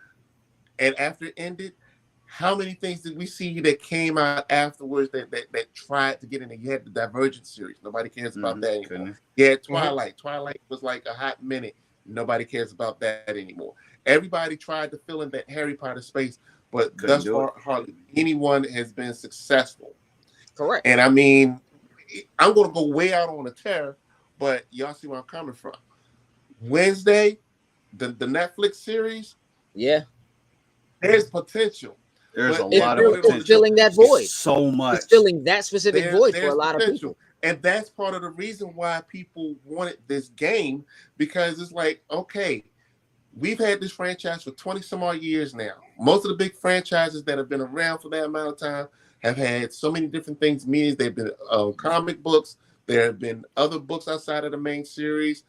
C: and after it ended, how many things did we see that came out afterwards that tried to get in there? You had the Divergent series. Nobody cares about that anymore. Yeah, Twilight. Twilight was like a hot minute. Nobody cares about that anymore. Everybody tried to fill in that Harry Potter space, but thus far, hardly anyone has been successful.
B: Correct.
C: And I mean, I'm going to go way out on a tear, but y'all see where I'm coming from. Wednesday, the Netflix series.
B: Yeah.
C: There's potential.
D: There's a lot of potential.
B: It's filling that void.
D: So much.
B: It's filling that specific void for a lot of people.
C: And that's part of the reason why people wanted this game, because it's like, okay, we've had this franchise for 20 some odd years now. Most of the big franchises that have been around for that amount of time have had so many different things. Meaning they've been comic books. There have been other books outside of the main series.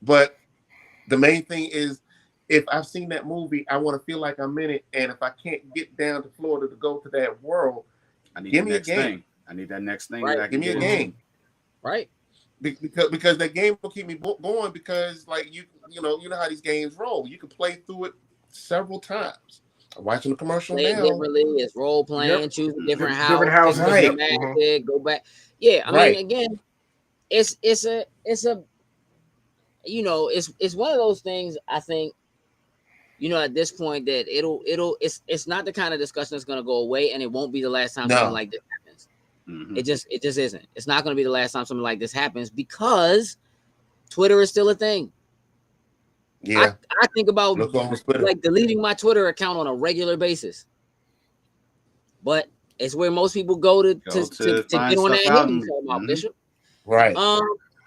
C: But the main thing is, if I've seen that movie, I want to feel like I'm in it. And if I can't get down to Florida to go to that world,
D: give me a game. I need that next thing.
C: Right. Give me a game.
B: Right.
C: Because that game will keep me going, because like you know how these games roll. You can play through it several times. I'm watching the commercial
B: play
C: now.
B: Differently, it's role playing, choose a different house.
A: Different house, right?
B: Go back. Yeah, I mean, again, it's a it's one of those things. I think, at this point that it's not the kind of discussion that's gonna go away, and it won't be the last time something like this happens. Mm-hmm. It just isn't. It's not going to be the last time something like this happens, because Twitter is still a thing.
C: Yeah,
B: I think about like deleting my Twitter account on a regular basis, but it's where most people go to get on that hit you talking about, Bishop.
C: Right.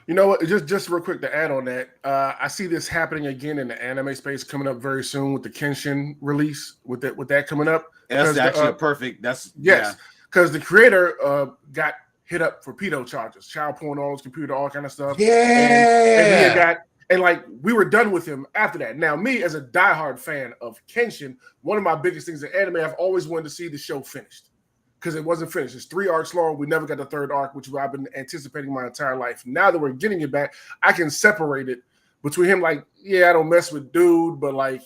A: You know what? Just real quick to add on that, I see this happening again in the anime space coming up very soon with the Kenshin release. With that coming up,
D: that's actually a perfect. That's
A: yes, because the creator got hit up for pedo charges, child porn on his computer, all kind of stuff.
C: Yeah,
A: and like we were done with him after that. Now, me as a diehard fan of Kenshin, one of my biggest things in anime, I've always wanted to see the show finished. Because it wasn't finished. It's 3 arcs long. We never got the third arc, which I've been anticipating my entire life. Now that we're getting it back, I can separate it between him. Like, yeah, I don't mess with dude, but like,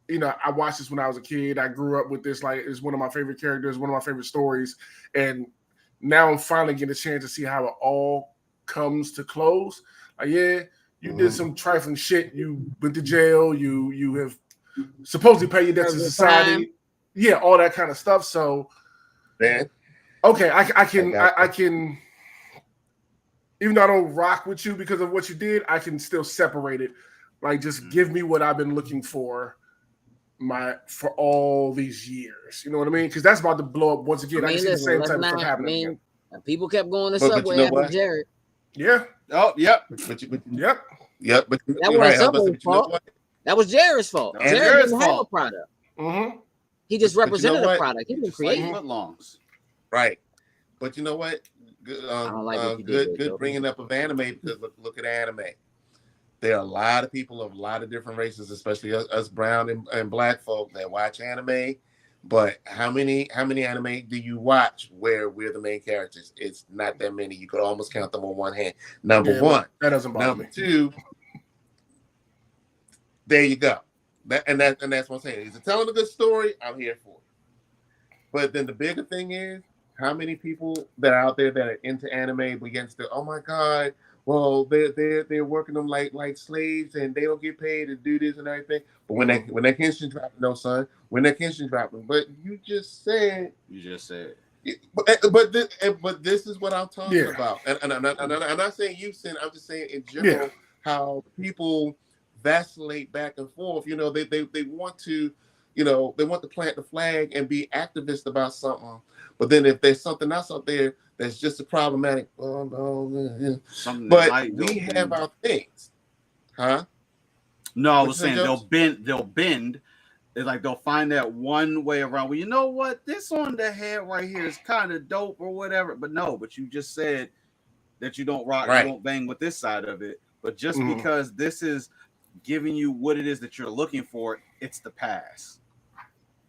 A: you know, I watched this when I was a kid. I grew up with this. Like, it's one of my favorite characters, one of my favorite stories. And now I'm finally getting a chance to see how it all comes to close. Like, yeah, you did some trifling shit. You went to jail. You have supposedly paid your debts to society. Yeah, all that kind of stuff. So.
C: man.
A: Okay, I can, even though I don't rock with you because of what you did, I can still separate it. Like, just give me what I've been looking for all these years. You know what I mean? Because that's about to blow up once again. I can see the same type of stuff happening again.
B: People kept going to Subway after Jared.
A: Yeah.
D: Oh, yep.
A: Yep.
C: But
B: that wasn't Subway's fault. That was Jared's fault. Jared didn't have a product.
A: Mm-hmm.
B: He just represented a product. He didn't create
D: footlongs.
C: Right. But you know what? Good bringing up of anime, because look at anime. There are a lot of people of a lot of different races, especially us brown and black folk that watch anime. But how many anime do you watch where we're the main characters? It's not that many. You could almost count them on one hand. Number one.
A: That doesn't bother me.
C: Number two. There you go. That's what I'm saying. Is it telling a good story? I'm here for it. But then the bigger thing is, how many people that are out there that are into anime begins to, oh my God, well, they're working them like slaves and they don't get paid to do this and everything. But when that Kenshin dropping, no son, when that Kenshin dropping, but you just said. But this is what I'm talking about, and I'm not saying you, Sin. I'm just saying in general how people vacillate back and forth. You know, they want to, you know, they want to plant the flag and be activist about something, but then if there's something else out there that's just a problematic, but we have our things, huh?
D: No, I was saying they'll bend. It's like they'll find that one way around. Well, you know what? This on the head right here is kind of dope or whatever. But you just said that you don't rock, you don't bang with this side of it. But just because this is giving you what it is that you're looking for, it's the pass.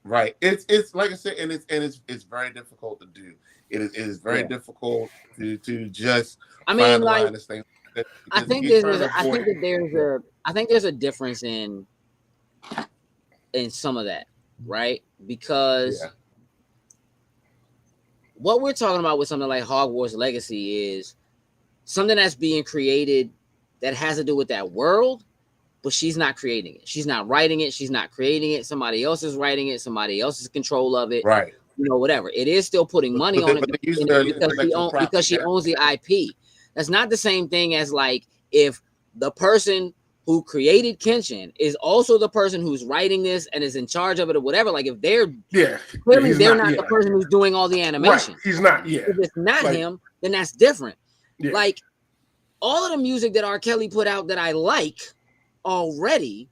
C: Right. It's like I said, and it's very difficult to do. It is very difficult to just.
B: I mean, like, I think there's a difference in some of that, right? Because what we're talking about with something like Hogwarts Legacy is something that's being created that has to do with that world, but she's not creating it. She's not writing it. She's not creating it. Somebody else is writing it. Somebody else is in control of it.
C: Right.
B: You know, whatever. It is still putting money on it because she owns the IP. That's not the same thing as like if the person who created Kenshin is also the person who's writing this and is in charge of it or whatever. Like if they're clearly they're not the person who's doing all the animation.
A: Right. He's not. Yeah.
B: If it's not him, then that's different. Yeah. Like all of the music that R. Kelly put out that I like already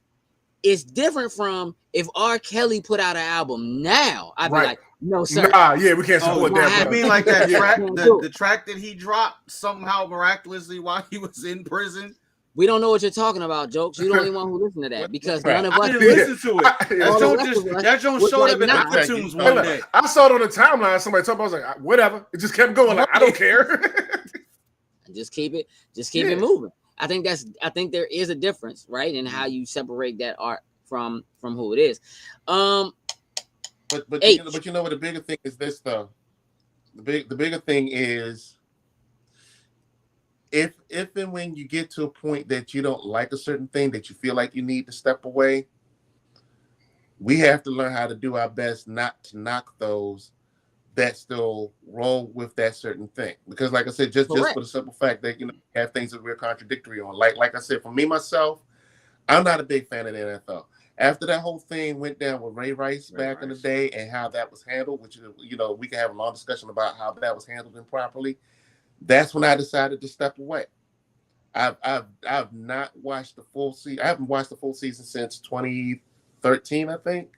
B: is different from if R. Kelly put out an album now. I'd be like, no, sir.
A: Nah, yeah, we can't support that.
D: I mean, like that track, the track that he dropped somehow miraculously while he was in prison.
B: We don't know what you're talking about, Jokes. You're the only one who listened to that because none of us
D: didn't listen to it. That joint showed up in iTunes one day.
A: I saw it on the timeline. Somebody told me, I was like, whatever. It just kept going. Like, I don't care.
B: Just keep it moving. I think there is a difference, right, in how you separate that art from who it is.
C: But you know what the bigger thing is this though. The bigger thing is if and when you get to a point that you don't like a certain thing that you feel like you need to step away, we have to learn how to do our best not to knock those that still roll with that certain thing. Because like I said, just for the simple fact that, you know, you have things that we're contradictory on. Like I said, for me, myself, I'm not a big fan of the NFL. After that whole thing went down with Ray Rice back in the day and how that was handled, which, you know, we can have a long discussion about how that was handled improperly. That's when I decided to step away. I've not watched the full season. I haven't watched the full season since 2013, I think.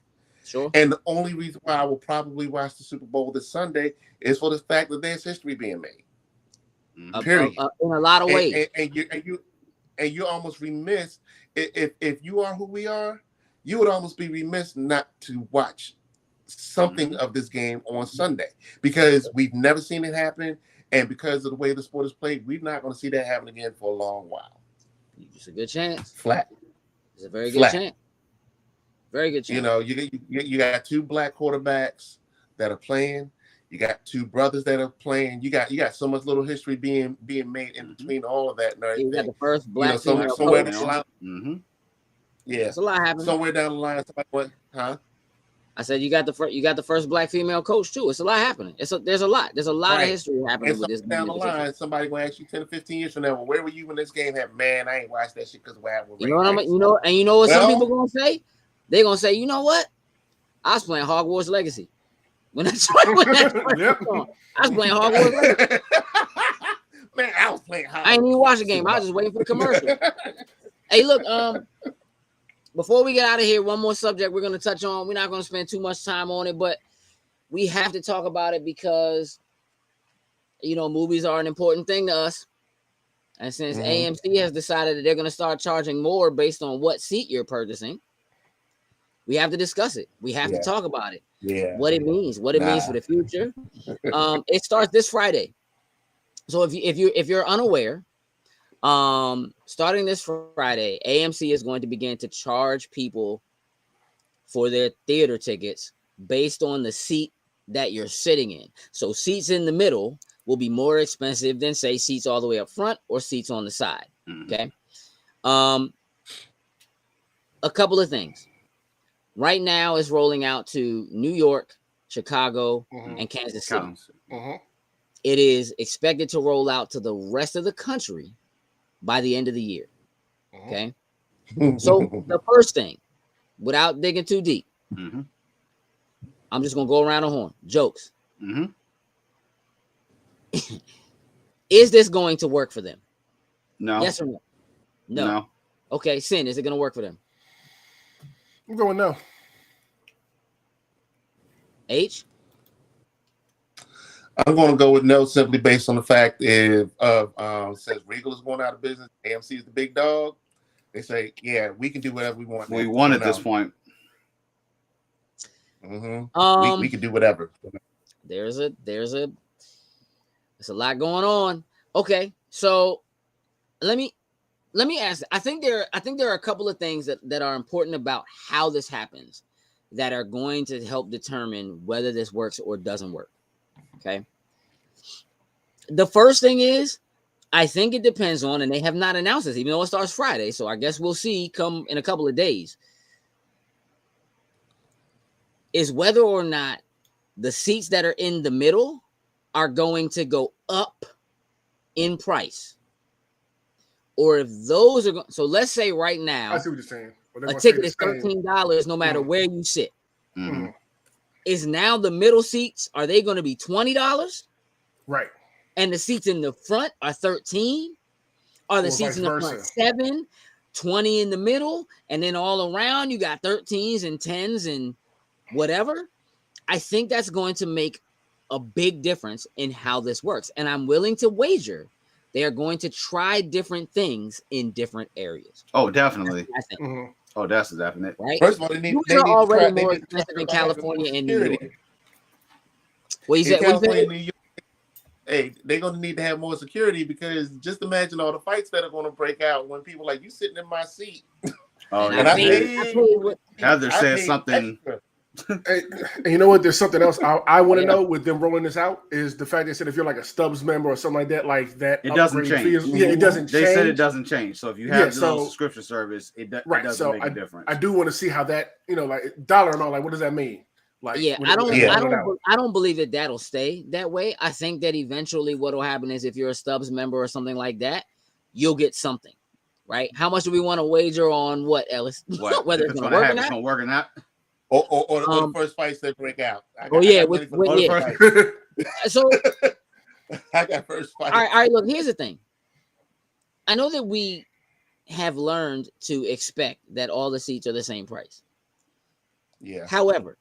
B: Sure.
C: And the only reason why I will probably watch the Super Bowl this Sunday is for the fact that there's history being made. Period.
B: In a lot of ways.
C: And you almost remiss if you are who we are, you would almost be remiss not to watch something of this game on Sunday, because we've never seen it happen, and because of the way the sport is played, we're not going to see that happen again for a long while.
B: It's a good chance.
C: Flat.
B: It's a very good chance. Very good chance.
C: You know, you got two black quarterbacks that are playing. You got two brothers that are playing. You got so much little history being made in between all of that and everything.
B: You got the first black female
C: somewhere
B: coach.
C: down the line. Yeah,
B: there's a lot happening.
C: Somewhere down the line, somebody went, huh?
B: I said you got the first black female coach too. It's a lot happening. There's a lot of history happening with this.
C: Down the line, somebody gonna ask you 10 or 15 years from now, well, where were you when this game happened? Man, I ain't watched that shit because what happened.
B: You know what I mean? You know what some people gonna say? They're gonna say, you know what? I was playing Hogwarts Legacy. When I was playing Hogwarts Legacy.
C: Man, I was playing Hogwarts.
B: I ain't even watch the game. I was just waiting for the commercial. Hey, look, before we get out of here, one more subject we're going to touch on. We're not going to spend too much time on it, but we have to talk about it because, you know, movies are an important thing to us. And since AMC has decided that they're going to start charging more based on what seat you're purchasing, we have to discuss it. We have to talk about it.
C: Yeah.
B: What it means for the future. It starts this Friday. So if you're unaware, starting this Friday, AMC is going to begin to charge people for their theater tickets based on the seat that you're sitting in. So seats in the middle will be more expensive than, say, seats all the way up front or seats on the side. Okay. A couple of things. Right now it's rolling out to New York, Chicago, and Kansas City. It is expected to roll out to the rest of the country by the end of the year. Okay. So the first thing, without digging too deep, I'm just gonna go around the horn. Jokes. Is this going to work for them?
D: No.
B: Yes or no? No. Okay, Sin, is it gonna work for them?
A: I'm going no.
B: H?
C: I'm going to go with no, simply based on the fact since Regal is going out of business, AMC is the big dog. They say, yeah, we can do whatever we want.
D: We won at this point.
C: We can do whatever.
B: There's a lot going on. Okay, so let me ask. I think there are a couple of things that are important about how this happens that are going to help determine whether this works or doesn't work. Okay. The first thing is, I think it depends on, and they have not announced this, even though it starts Friday. So I guess we'll see come in a couple of days, is whether or not the seats that are in the middle are going to go up in price. Or if those are so let's say right now,
A: I see what you're saying.
B: A ticket is $13 no matter where you sit. Is now the middle seats, are they going to be $20?
A: Right.
B: And the seats in the front are $13? Are the seats in the front $7, $20 in the middle, and then all around you got 13s and 10s and whatever? I think that's going to make a big difference in how this works. And I'm willing to wager they are going to try different things in different areas.
D: Oh, definitely. Oh, that's definite.
B: Right?
C: First of all, they need
B: already more expensive in California and New York. What you said?
C: New York, hey, they're going to need to have more security, because just imagine all the fights that are going to break out when people like, you sitting in my seat.
D: Oh,
C: and
D: Heather said something.
A: Hey, you know what? There's something else I want to know with them rolling this out is the fact they said if you're like a Stubbs member or something like that,
D: it doesn't change.
A: It doesn't change.
D: They said it doesn't change. So if you have the subscription service, it doesn't make a difference.
A: I do want to see how that, like dollar amount, like what does that mean? Like,
B: I don't believe that that'll stay that way. I think that eventually what will happen is if you're a Stubbs member or something like that, you'll get something, right? How much do we want to wager on what, Ellis? Whether it's going to work or not?
D: It's going to work or not?
C: Or the first fights that break out.
B: So
C: I got first fight.
B: All right, look, here's the thing. I know that we have learned to expect that all the seats are the same price.
C: Yeah.
B: However,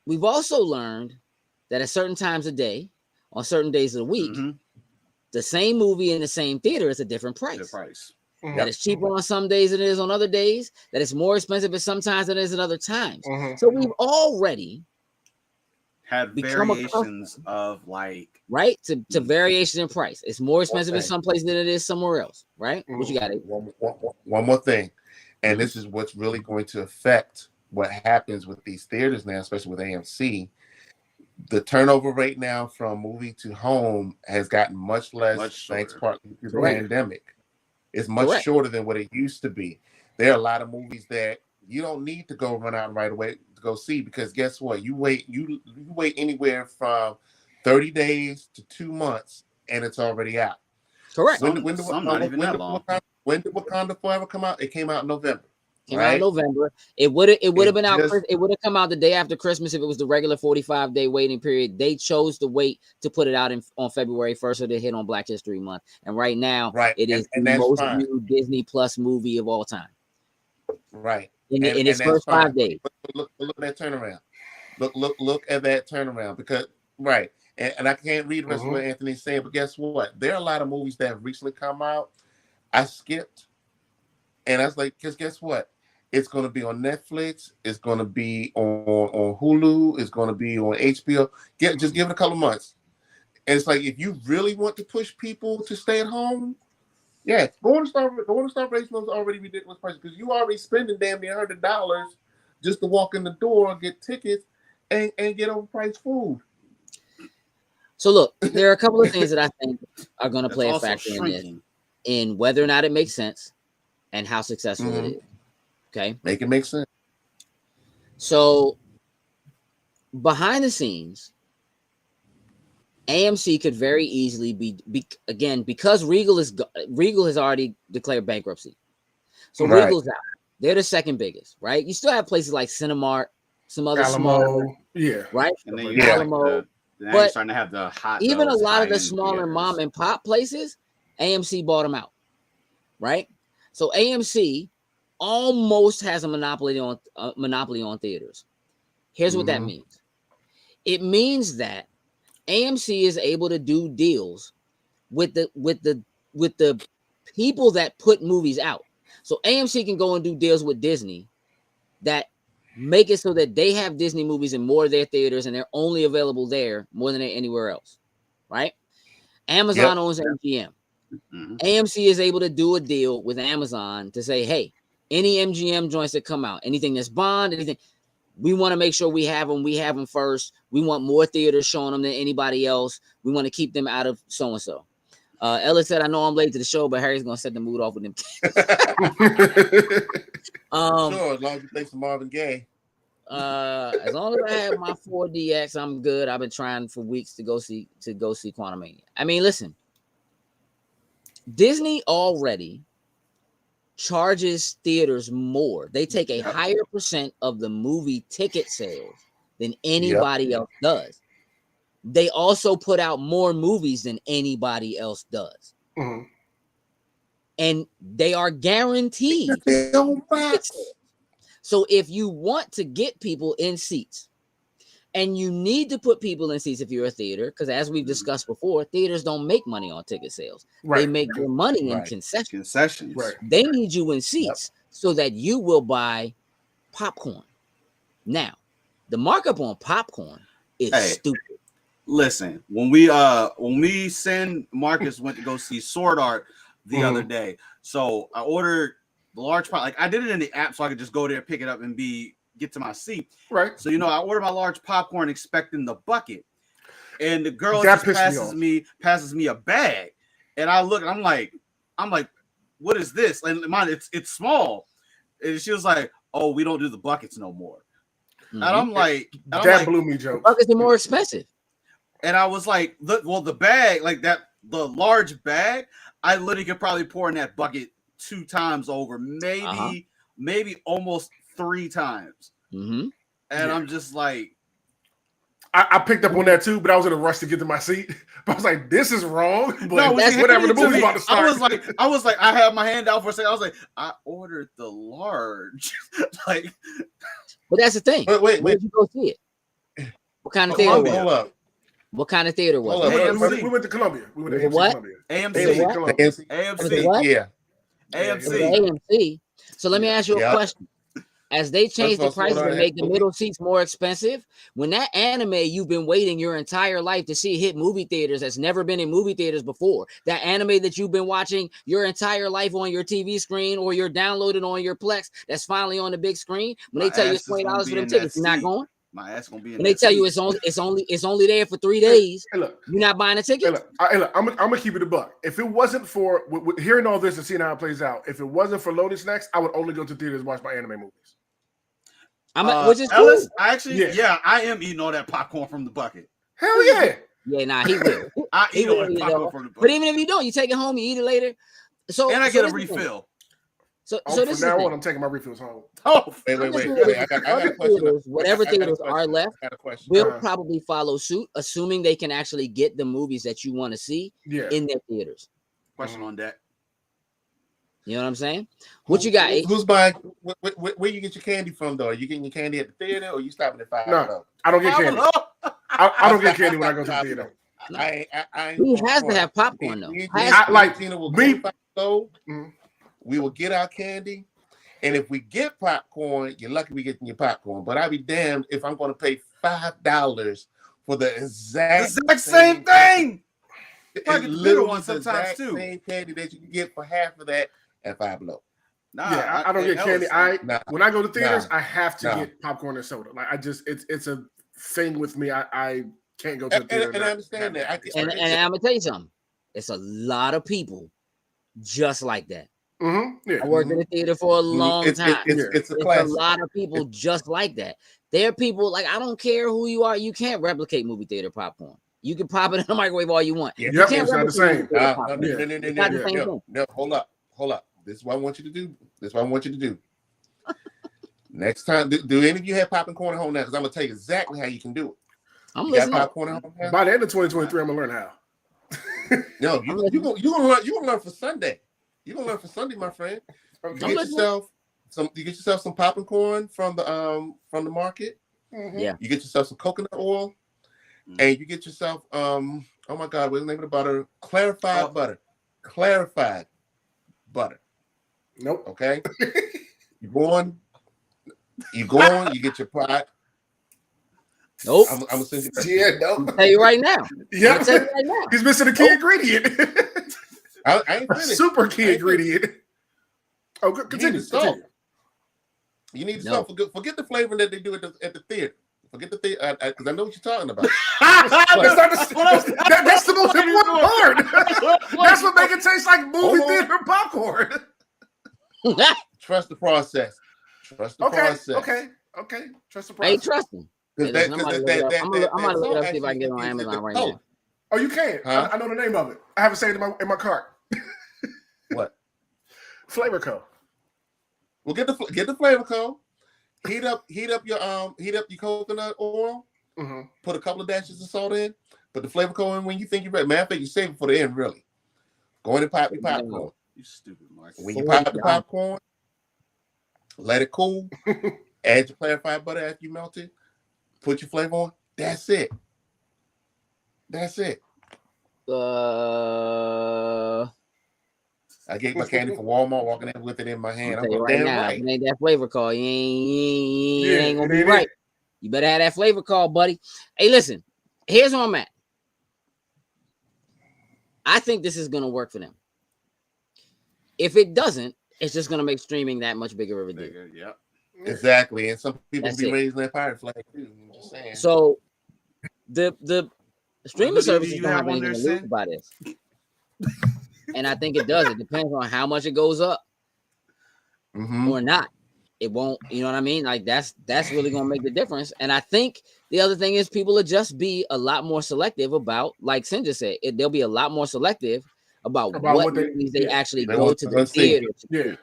B: we've also learned that at certain times of day, on certain days of the week, the same movie in the same theater is a different price. That it's cheaper on some days than it is on other days. That it's more expensive at sometimes than it is at other times. So we've already
D: had variations of like
B: to variation in price. It's more expensive in some places than it is somewhere else. Right? What you got?
C: One more thing, and this is what's really going to affect what happens with these theaters now, especially with AMC. The turnover rate now from movie to home has gotten much less, thanks partly to the pandemic. It's much shorter than what it used to be. There are a lot of movies that you don't need to go run out right away to go see, because guess what? You wait anywhere from 30 days to 2 months and it's already out.
B: Correct.
C: When did Wakanda Forever come out? It came out in November.
B: Came out in November. It would have been out. It would have come out the day after Christmas if it was the regular 45-day waiting period. They chose to wait to put it out on February 1st, so they hit on Black History Month. And right now, it is the most viewed Disney Plus movie of all time.
C: Right.
B: In its first 5 days.
C: Look at that turnaround. Look at that turnaround, because and I can't read the rest of what Anthony's saying, but guess what? There are a lot of movies that have recently come out. I skipped, and I was like, because guess what? It's going to be on Netflix. It's going to be on Hulu. It's going to be on HBO. Just give it a couple of months. And it's like, if you really want to push people to stay at home, go on to Star Race. Those already ridiculous prices, because you already spending damn near $100 just to walk in the door, get tickets, and get overpriced food.
B: So look, there are a couple of things that I think are going to play a factor in this, in whether or not it makes sense and how successful it is. Okay,
C: make it make sense.
B: So behind the scenes, AMC could very easily be again, because Regal has already declared bankruptcy. So Regal's out. They're the second biggest, right? You still have places like Cinemark, some other smaller, right?
D: And then you Alamo. Now you're starting to have the hot.
B: Even a lot of the smaller mom and pop places, AMC bought them out, right? So AMC almost has a monopoly on theaters. Here's what that means. It means that AMC is able to do deals with the people that put movies out. So AMC can go and do deals with Disney that make it so that they have Disney movies in more of their theaters and they're only available there more than anywhere else, right? Amazon owns MGM. AMC is able to do a deal with Amazon to say, hey, any MGM joints that come out, anything that's Bond, anything, we want to make sure we have them first. We want more theaters showing them than anybody else. We want to keep them out of so-and-so. Ellis said, I know I'm late to the show, but Harry's going to set the mood off with them.
C: Sure, as long as you play some Marvin Gaye.
B: As long as I have my 4DX, I'm good. I've been trying for weeks to go see Quantumania. I mean, listen, Disney already charges theaters more. They take a higher percent of the movie ticket sales than anybody else does. They also put out more movies than anybody else does. And they are guaranteed. So if you want to get people in seats, and you need to put people in seats if you're a theater, because as we've discussed before, theaters don't make money on ticket sales. They make their money in concessions. They need you in seats so that you will buy popcorn. Now, the markup on popcorn is stupid.
D: Listen, when we send Marcus went to go see Sword Art the other day, so I ordered the large pot. Like I did it in the app, so I could just go there, pick it up, and get to my seat. Right. So I ordered my large popcorn, expecting the bucket, and the girl just passes me a bag, and I look, and I'm like, what is this? And mine, it's small, and she was like, oh, we don't do the buckets no more. And I'm like,
A: that blew me, Joe.
B: Buckets are more expensive.
D: And I was like, look, well, the bag, like that, the large bag, I literally could probably pour in that bucket 2 times over, maybe almost 3 times. And I'm just like,
A: I picked up on that too, but I was in a rush to get to my seat. But I was like, "This is wrong." But
D: No,
A: that's whatever. The movie's about to start.
D: I was like, I had my hand out for a second. I was like, I ordered the large. Like,
B: but that's the thing.
C: Wait.
B: Where did you go see it? What kind of theater?
C: Hold up.
B: What kind of theater was it?
D: AMC.
A: We went to Columbia. We went to AMC
B: what?
A: Columbia.
D: AMC.
B: What?
C: Yeah.
D: AMC.
B: AMC. So let me ask you a question. As they change the prices and make the middle seats more expensive, when that anime you've been waiting your entire life to see hit movie theaters that's never been in movie theaters before, that anime that you've been watching your entire life on your TV screen or you're downloaded on your Plex that's finally on the big screen, when they tell you it's $20 for them tickets, you're not going?
D: My ass gonna be in.
B: When they tell you it's only there for 3 days,
A: hey, look,
B: you're not buying a ticket.
A: Look, I'm gonna keep it a buck. If it wasn't for hearing all this and seeing how it plays out, if it wasn't for Loaded Snacks, I would only go to theaters and watch my anime movies.
B: Which is
D: Ellis,
B: cool.
D: I am eating all that popcorn from the bucket.
A: Hell yeah.
B: Yeah, nah, he will.
D: I eat all that popcorn from the bucket.
B: But even if you don't, you take it home, you eat it later. So
D: and I get a refill.
A: So this from now on, I'm taking my refills home.
D: Oh,
C: wait. I got a question.
B: Whatever theaters are left,
C: I got a question.
B: will probably follow suit, assuming they can actually get the movies that you want to see in their theaters.
D: Question on that.
B: You know what I'm saying? What you got?
C: Who's buying? Where you get your candy from, though? Are you getting your candy at the theater, or you stopping at $5?
A: No, I don't get candy. I don't get candy when I go to the theater.
B: He has to have popcorn though.
C: Tina will go. We will get our candy, and if we get popcorn, you're lucky we getting your popcorn. But I'll be damned if I'm going to pay $5 for the exact
D: same thing.
C: It's literally the exact same candy that you can get for half of that at $5 below.
A: I don't get candy. When I go to theaters, I have to get popcorn and soda. Like it's a thing with me. I can't go to the theater.
C: And I understand that.
B: And I'm gonna tell you something. It's a lot of people just like that.
A: Mm-hmm. Yeah.
B: I worked in the theater for a long time.
C: It's a
B: lot of people just like that. There are people like I don't care who you are. You can't replicate movie theater popcorn. You can pop it in the microwave all you want.
A: Yeah,
B: you can't
A: it's not the same.
C: No, hold up. This is what I want you to do. Next time, do any of you have popcorn at home now? Because I'm gonna tell you exactly how you can do it.
B: I'm listening.
C: Got popcorn at home now?
A: By the end of 2023, I'm gonna learn how.
C: No, you gonna learn for Sunday. You're gonna learn for Sunday, my friend. You get yourself some popcorn from the market.
B: Mm-hmm. Yeah.
C: You get yourself some coconut oil, and you get yourself oh my God, what's the name of the butter? Clarified butter. Clarified butter.
A: Nope.
C: Okay. You go on, you get your pot.
B: Nope.
C: I'm gonna send you.
A: Yeah, nope.
B: I'll tell you right now.
A: Yeah. He's missing a key ingredient.
C: I ain't finished.
A: Super key ingredient. Oh, good. Continue.
C: You need salt. Forget the flavor that they do at the theater. Forget the theater because I know what you're talking about.
A: That's the most important part. That's what makes it taste like movie theater popcorn.
C: Trust the process. Trust the process.
A: Okay. Trust the process.
B: Hey, trust him. I'm gonna look up see if I can get it on Amazon right now.
A: Oh, you can. Huh? I know the name of it. I haven't saved it in my cart.
C: What?
A: Flavor Co.
C: Well, get the Flavor Co. Heat up your coconut oil. Mm-hmm. Put a couple of dashes of salt in. Put the Flavor Co in when you think you're ready. Matter of fact, you save it for the end. Really. Go in and pop your popcorn.
D: You stupid, Mark.
C: When you pop the popcorn, let it cool. Add your clarified butter after you melt it. Put your flavor on. That's it. I gave my candy from Walmart, walking in with it in my hand. I'm
B: right now, right. It ain't that flavor call. You ain't gonna be right. You better have that flavor call, buddy. Hey, listen. Here's where I'm at. I think this is gonna work for them. If it doesn't, it's just gonna make streaming that much bigger of a deal.
C: Yeah, exactly. And some people be raising their pirate flag too. I'm just saying.
B: So the streaming services don't have anything to lose about this. And I think it does. It depends on how much it goes up or not. It won't, you know what I mean? Like that's really gonna make the difference. And I think the other thing is people will just be a lot more selective about, like Sinja said, they'll be a lot more selective about what movies they actually go to the theater to see.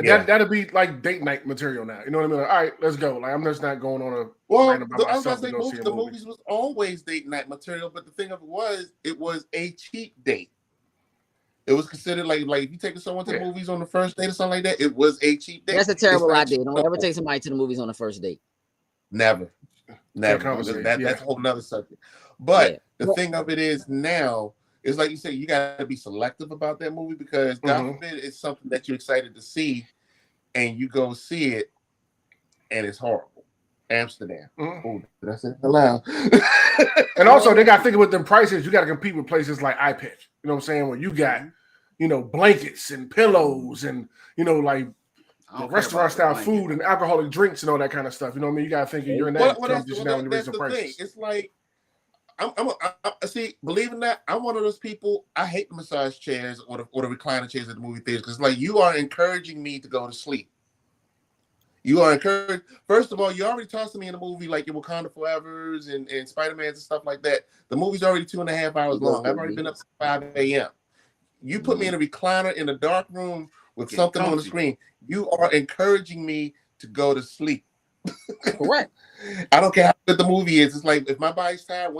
A: And that'll be like date night material now. You know what I mean? Like, all right, let's go. Like I'm just not going on a random by
C: I was
A: myself
C: about to
A: to go
C: say
A: see a
C: the
A: movie.
C: movies was always date night material, but the thing of it was a cheap date. It was considered like if you take someone to the movies on the first date or something like that, it was a cheap date.
B: That's a terrible idea. Don't ever take somebody to the movies on the first date.
C: Never. That's a whole nother subject. But the thing of it is now, it's like you say, you got to be selective about that movie because God forbid it's something that you're excited to see, and you go see it, and it's horrible. Amsterdam. Oh, did I say that loud?
A: And also, they got to think with them prices. You got to compete with places like iPic. You know what I'm saying? Where you got, blankets and pillows and like restaurant style food and alcoholic drinks and all that kind of stuff. You know what I mean? You got to think you're in that competition now when you raise the prices.
C: It's like I see. Believe in that, I'm one of those people. I hate the massage chairs or the recliner chairs at the movie theater because you are encouraging me to go to sleep. You are encouraged. First of all, you already tossing me in a movie like your Wakanda Forever's and Spider-Man's and stuff like that. The movie's already 2.5 hours long. I've already been up since 5 a.m. You put me in a recliner in a dark room with something on the screen. You are encouraging me to go to sleep.
B: Correct.
C: I don't care how good the movie is. It's like if my body's tired,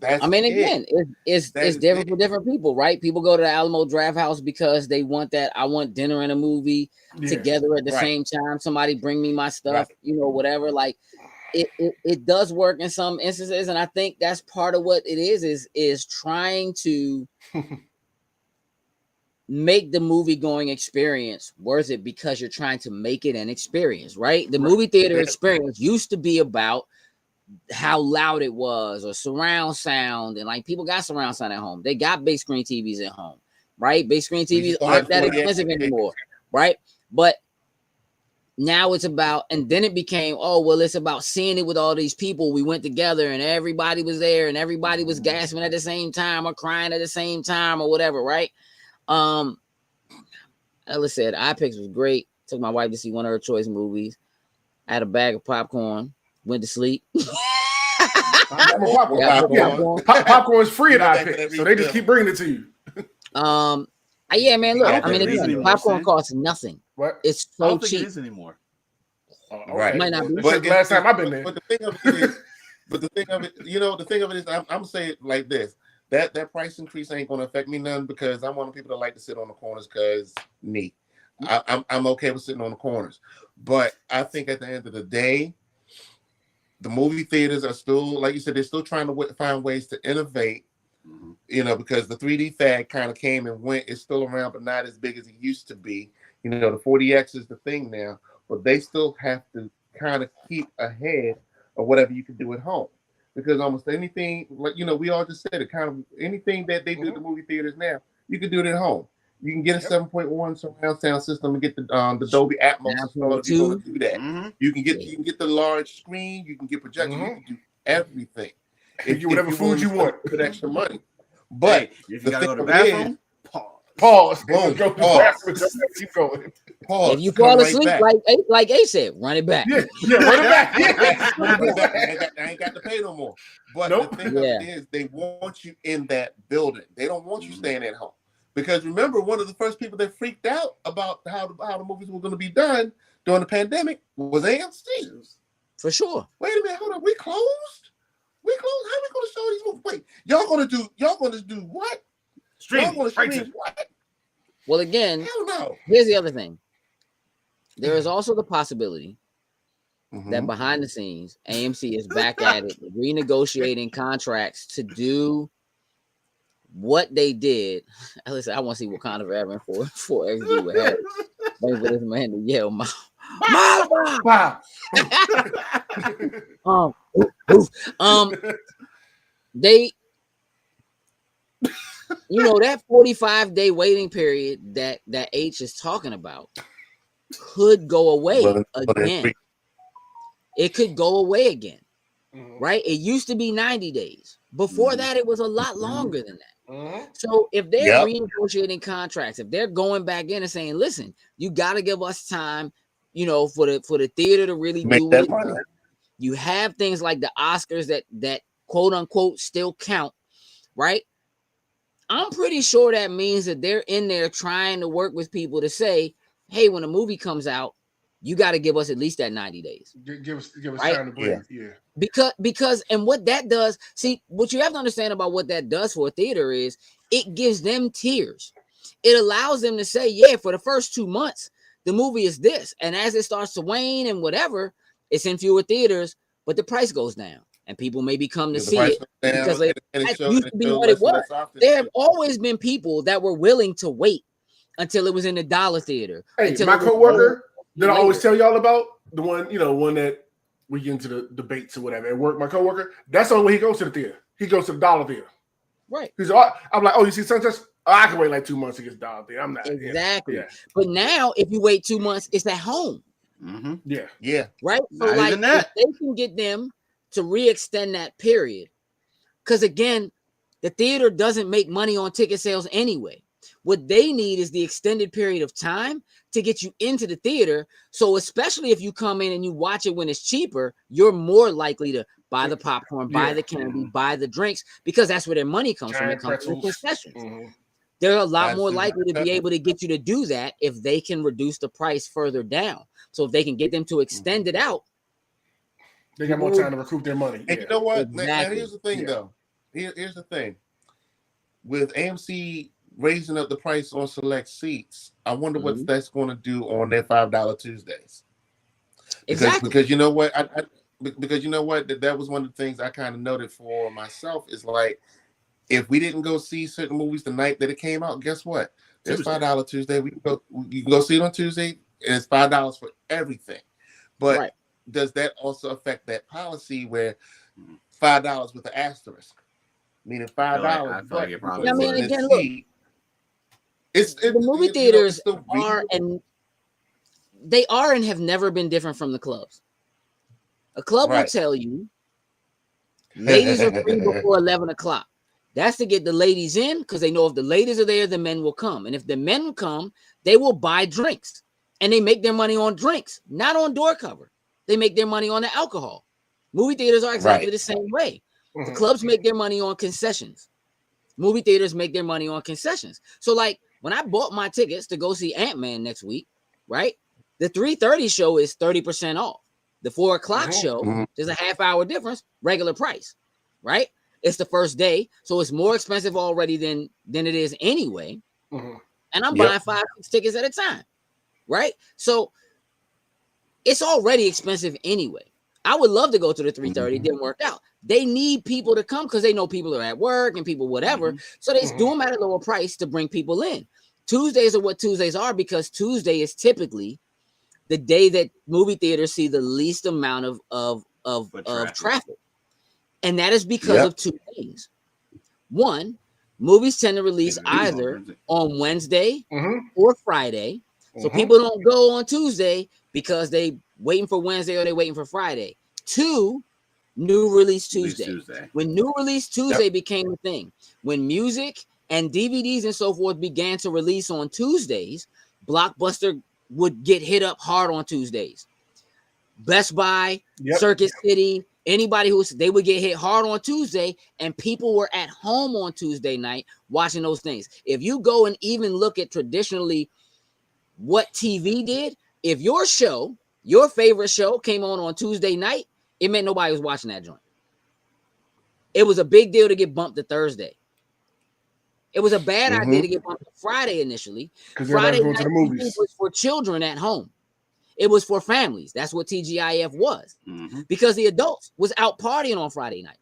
B: again, it's different for different people, right? People go to the Alamo Draft House because they want that. I want dinner and a movie together at the same time. Somebody bring me my stuff, whatever. Like it does work in some instances, and I think that's part of what it is trying to make the movie going experience worth it because you're trying to make it an experience, right? The movie theater experience used to be about how loud it was or surround sound, and like people got surround sound at home. They got big screen TVs at home, right? Big screen TVs aren't that expensive anymore, right? But now it's about, and then it became, it's about seeing it with all these people. We went together and everybody was there and everybody was gasping at the same time or crying at the same time or whatever, right? Ella said iPix was great. Took my wife to see one of her choice movies. I had a bag of popcorn. Went to sleep.
A: Popcorn is free at iPic, so they just keep bringing it to you.
B: Yeah, man. Look, again, popcorn costs nothing.
A: What?
B: It's so
D: I don't think
B: cheap.
D: it is anymore.
C: Right.
B: Might not be.
A: But last time I've been there.
C: But the thing of it is, the thing of it is, I'm gonna say it like this: that price increase ain't gonna affect me none because I'm one of the people that like to sit on the corners because I'm okay with sitting on the corners. But I think at the end of the day, the movie theaters are still, like you said, they're still trying to find ways to innovate, because the 3D fad kind of came and went. It's still around, but not as big as it used to be. The 40X is the thing now, but they still have to kind of keep ahead of whatever you can do at home. Because almost anything, like, we all just said it, kind of anything that they do at the movie theaters now, you can do it at home. You can get a 7.1 surround sound system and get the Dolby Atmos installed if you want to do that. You can get the large screen. You can get projector. You can do everything.
A: You get whatever food you want
C: with extra money. But
D: if you gotta go to the bathroom,
A: pause.
C: Boom.
A: Go to the bathroom. Keep going.
C: Pause.
B: If you fall asleep, like A said, run it back.
A: Run it back.
C: I ain't got to pay no more. But the thing of it is, they want you in that building. They don't want you staying at home. Because remember, one of the first people that freaked out about how the movies were going to be done during the pandemic was AMC.
B: For sure.
C: Wait a minute, hold on. We closed? How are we going to show these movies? Wait, y'all going to do what?
D: Stream
C: what?
B: Well, again,
C: hell no.
B: Here's the other thing. There is also the possibility that behind the scenes, AMC is back at it, renegotiating contracts to do what they did. Listen, I want to see Wakanda Forever and 4XD with Harry. Wait for this man to yell, "Mama!" They, that 45-day waiting period that H is talking about could go away again. It could go away again, right? It used to be 90 days. Before that, it was a lot longer than that. So if they're renegotiating contracts, if they're going back in and saying, listen, you got to give us time, for the theater to really do it. You have things like the Oscars that quote unquote still count, right? I'm pretty sure that means that they're in there trying to work with people to say, hey, when a movie comes out, you got to give us at least that 90 days.
A: Give us
B: right?
A: time to breathe. Yeah.
B: Because and what that does, see, what you have to understand about what that does for a theater is it gives them tiers. It allows them to say, yeah, for the first 2 months, the movie is this. And as it starts to wane and whatever, it's in fewer theaters, but the price goes down. And people maybe come to see it because it used to be what it was. There have always been people that were willing to wait until it was in the dollar theater.
A: Hey, my coworker that I always tell y'all about, the one, one that we get into the debates or whatever at work, my coworker, that's the only way he goes to the theater. He goes to the dollar theater.
B: Right.
A: He's like, I'm like, oh, you see Sunset? Oh, I can wait like 2 months to get the dollar theater. I'm not.
B: Exactly.
A: Yeah.
B: But now, if you wait 2 months, it's at home.
D: Mm-hmm.
A: Yeah.
C: Yeah.
B: Right? So, like, if they can get them to re-extend that period, because, again, the theater doesn't make money on ticket sales anyway. What they need is the extended period of time to get you into the theater. So especially if you come in and you watch it when it's cheaper, you're more likely to buy the popcorn, buy the candy, buy the drinks, because that's where their money comes from. It comes from concessions. Mm-hmm. They're a lot more likely to be able to get you to do that if they can reduce the price further down. So if they can get them to extend it out,
A: they got more time to recoup their money.
C: And you know what? Exactly. Now, here's the thing, though. Here's the thing. With AMC raising up the price on select seats, I wonder what that's going to do on their $5 Tuesdays. Because you know what? Because you know what? That was one of the things I kind of noted for myself is like, if we didn't go see certain movies the night that it came out, guess what? There's $5 Tuesday. You can go see it on Tuesday, and it's $5 for everything. But does that also affect that policy where $5 with the asterisk? Meaning $5.
B: I mean, again, look, the movie theaters are and have never been different from the clubs. A club will tell you ladies are free before 11 o'clock. That's to get the ladies in, because they know if the ladies are there, the men will come. And if the men come, they will buy drinks. And they make their money on drinks, not on door cover. They make their money on the alcohol. Movie theaters are exactly the same way. The clubs make their money on concessions. Movie theaters make their money on concessions. So, like, when I bought my tickets to go see Ant-Man next week, right? The 3:30 show is 30% off. The 4 o'clock show, there's a half-hour difference, regular price, right? It's the first day, so it's more expensive already than it is anyway. And I'm buying 5-6 tickets at a time, right? So it's already expensive anyway. I would love to go to the 3:30. It didn't work out. They need people to come because they know people are at work and people whatever. So they do them at a lower price to bring people in. Tuesdays are what Tuesdays are because Tuesday is typically the day that movie theaters see the least amount of traffic. And that is because of two things. One, movies tend to release either on Wednesday or Friday. So people don't go on Tuesday because they waiting for Wednesday or they waiting for Friday. Two, new release Tuesday. When new release Tuesday became a thing, when music and DVDs and so forth began to release on Tuesdays, Blockbuster would get hit up hard on Tuesdays. Best Buy, Circuit City, anybody they would get hit hard on Tuesday, and people were at home on Tuesday night watching those things. If you go and even look at traditionally what TV did, if your favorite show came on Tuesday night, it meant nobody was watching that joint. It was a big deal to get bumped to Thursday. It was a bad idea to get bumped to Friday initially. Friday night was for children at home. It was for families. That's what TGIF was. Because the adults was out partying on Friday night.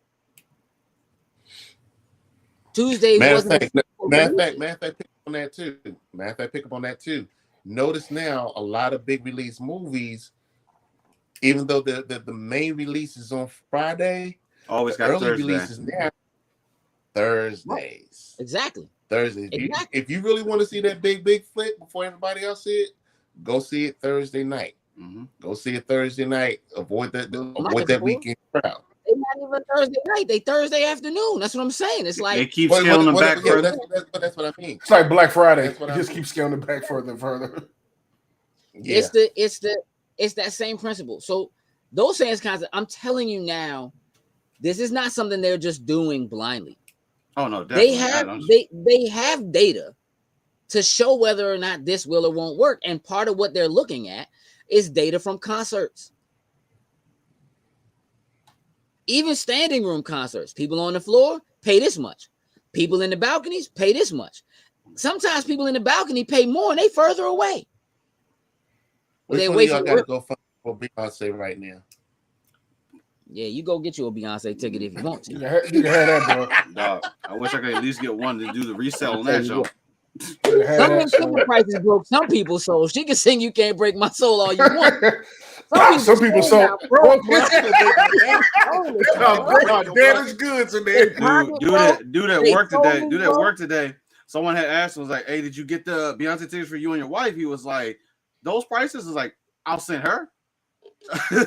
B: Tuesday wasn't.
C: Matter of fact, pick up on that too. Notice now a lot of big release movies, even though the main release is on Friday,
D: always got
C: early
D: Thursday.
C: Releases now Thursdays.
B: Exactly.
C: Thursdays. If you really want to see that big flick before everybody else see it, go see it Thursday night. Go see it Thursday night. Avoid that weekend crowd.
B: They're not even Thursday night. They Thursday afternoon. That's what I'm saying. It's like
D: they keep scaling them back further.
C: That's what I mean.
A: It's like Black Friday. Just keep scaling it back further and further.
B: Yeah. It's that same principle. So those same concepts, I'm telling you now, this is not something they're just doing blindly.
D: Oh no, definitely.
B: They have data to show whether or not this will or won't work. And part of what they're looking at is data from concerts. Even standing room concerts, people on the floor pay this much. People in the balconies pay this much. Sometimes people in the balcony pay more and they further away.
C: Which one of y'all got to go for Beyonce right now?
B: Yeah, you go get you a Beyonce ticket if you want to.
A: You can have that, bro.
D: Dog, I wish I could at least get one to do the resale on that show.
B: Some of the prices broke some people's soul. She can sing "You Can't Break My Soul" all you want.
A: Some people soul.
D: Damaged goods in there. Do that work today. Do that work today. Someone had asked, was like, "Hey, did you get the Beyonce tickets for you and your wife?" He was like, "Those prices is like, I'll send her."
B: I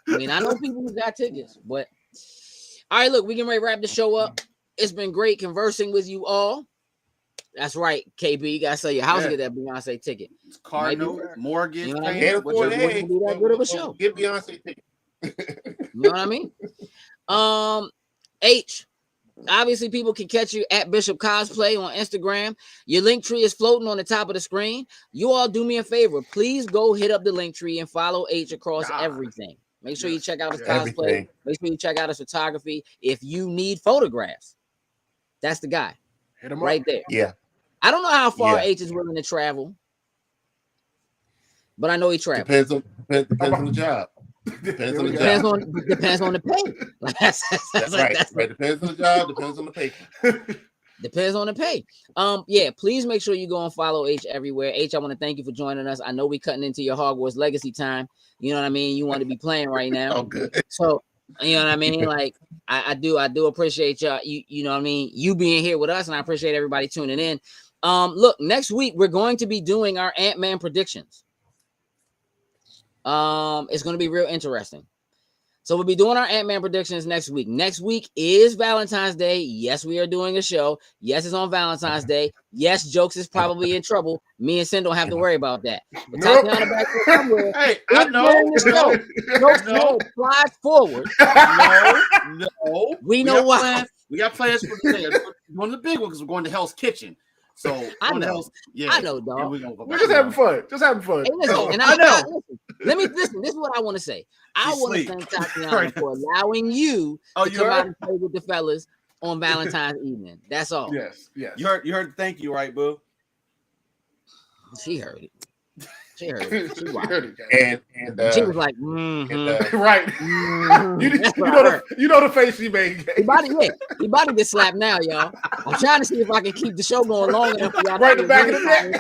B: mean, I know people who got tickets, but all right, look, we can wrap the show up. It's been great conversing with you all. That's right, KB. You gotta sell your house to get that Beyonce ticket.
D: It's car note, mortgage,
C: can't afford it.
B: Be that good of a show.
C: Get Beyonce ticket.
B: You know what I mean? H. Obviously, people can catch you at Bishop Cosplay on Instagram. Your link tree is floating on the top of the screen. You all do me a favor. Please go hit up the link tree and follow H across everything. Make sure you check out his cosplay.
C: Everything.
B: Make sure you check out his photography. If you need photographs, that's the guy.
A: Hit him
B: right
A: up.
B: there.
C: Yeah.
B: I don't know how far H is willing to travel, but I know he travels.
C: Depends on the job. Depends on the job.
B: Depends on the pay.
C: That's right. Depends on the job. Depends on the pay.
B: Depends on the pay. Yeah, please make sure you go and follow H everywhere. H, I want to thank you for joining us. I know we're cutting into your Hogwarts Legacy time. You know what I mean? You want to be playing right now.
C: Oh, good.
B: So, you know what I mean? Like, I do appreciate y'all. You know what I mean? You being here with us, and I appreciate everybody tuning in. Look, next week we're going to be doing our Ant-Man predictions. It's going to be real interesting. So we'll be doing our Ant-Man predictions next week. Next week is Valentine's Day. Yes, we are doing a show. Yes, it's on Valentine's Day. Yes, Jokes is probably in trouble. Me and Sin don't have to worry about that. But Tatiana back there somewhere.
D: Hey, I know.
B: Jokes flies forward.
D: No.
B: We know why.
D: We got plans for one of the big ones because we're going to Hell's Kitchen. So
B: I know, dog.
A: We're just having fun. Hey,
B: listen, and I know. Listen. This is what I want to say. I want to thank Tatiana for allowing you to come out and play with the fellas on Valentine's evening. That's all.
A: Yes.
D: You heard. Thank you, right, boo?
B: She heard it. She heard it. She watched it.
C: And
B: she was like,
A: right.
B: Mm-hmm.
A: You know the face she made.
B: Your body get slapped now, y'all. I'm trying to see if I can keep the show going long enough for y'all.
A: Right in the back of the neck.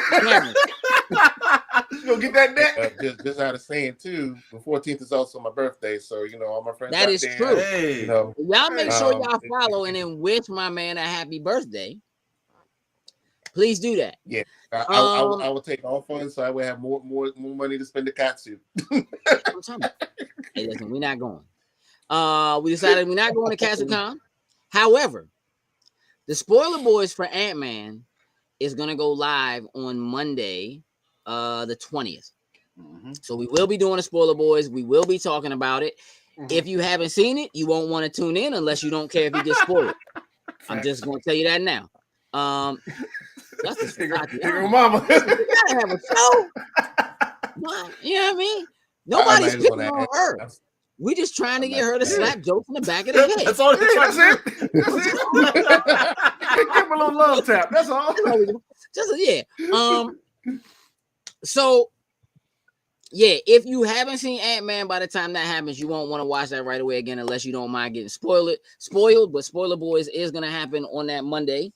A: You gonna get that neck?
C: Just out of saying too, the 14th is also my birthday, so all my friends.
B: That is true.
D: Hey.
B: Y'all make sure y'all follow and then wish my man a happy birthday. Please do that.
C: Yeah, I will take all funds so I will have more money to spend the katsu.
B: I'm telling you. Hey, listen, we're not going. We decided we're not going to CastleCon. However, the Spoiler Boys for Ant-Man is going to go live on Monday, the 20th. Mm-hmm. So we will be doing the Spoiler Boys. We will be talking about it. Mm-hmm. If you haven't seen it, you won't want to tune in unless you don't care if you get spoiled. I'm just going to tell you that now. That's just
A: mama.
B: You gotta have a show. What? You know what I mean? Nobody's picking on her. We just trying to get her to slap Jokes in the back of the head.
A: That's all. That's it. Give him a little love tap. That's all.
B: So yeah, if you haven't seen Ant-Man by the time that happens, you won't want to watch that right away again unless you don't mind getting spoiled. But Spoiler Boys is gonna happen on that Monday.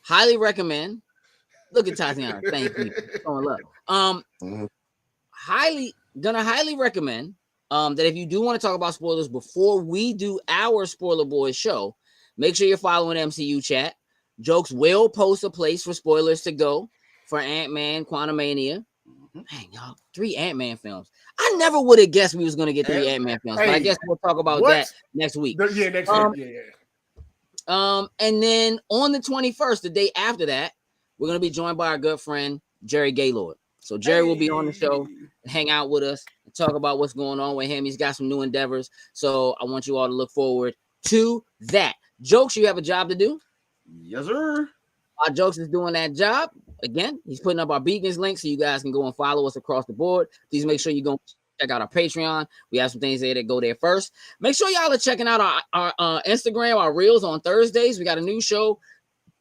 B: Highly recommend. Look at Tatiana. Thank you. Showing love. Highly recommend that if you do want to talk about spoilers before we do our Spoiler Boys show, make sure you're following MCU Chat. Jokes will post a place for spoilers to go for Ant-Man, Quantumania. Man, y'all, 3 Ant-Man films. I never would have guessed we was going to get 3 Ant-Man films, but I guess we'll talk about that next week.
A: Yeah, next week. Yeah.
B: And then on the 21st, the day after that, we're going to be joined by our good friend, Jerry Gaylord. So Jerry will be on the show, hang out with us, and talk about what's going on with him. He's got some new endeavors. So I want you all to look forward to that. Jokes, you have a job to do?
D: Yes, sir.
B: Our Jokes is doing that job. Again, he's putting up our beacons link so you guys can go and follow us across the board. Please make sure you go check out our Patreon. We have some things there that go there first. Make sure y'all are checking out our Instagram, our reels on Thursdays. We got a new show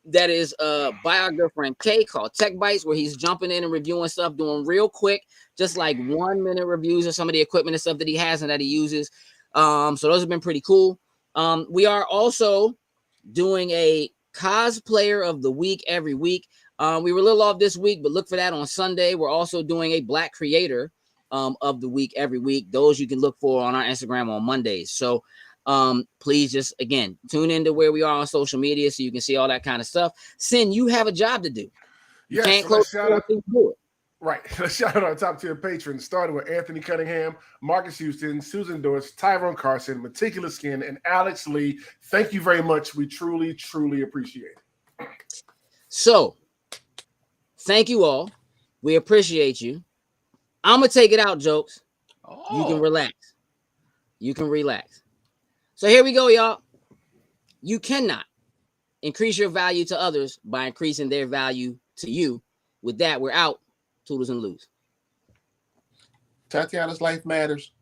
B: that is by our girlfriend Kay called Tech Bites, where he's jumping in and reviewing stuff, doing real quick, just like 1 minute reviews of some of the equipment and stuff that he has and that he uses. So those have been pretty cool. We are also doing a cosplayer of the week every week. We were a little off this week, but look for that on Sunday. We're also doing a Black creator of the week every week. Those you can look for on our Instagram on Mondays. So please just, again, tune into where we are on social media so you can see all that kind of stuff. Sin, you have a job to do. You can't close the door until you do it.
A: Right. Let's shout out our top tier patrons, starting with Anthony Cunningham, Marcus Houston, Susan Dorse, Tyrone Carson, Meticulous Skin, and Alex Lee. Thank you very much. We truly, truly appreciate it.
B: So, thank you all. We appreciate you. I'm going to take it out, Jokes.
D: Oh.
B: You can relax. You can relax. So here we go, y'all. You cannot increase your value to others by increasing their value to you. With that, we're out. Toodles and Loos.
C: Tatiana's life matters.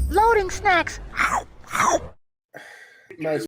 E: Loading snacks.
A: Nice.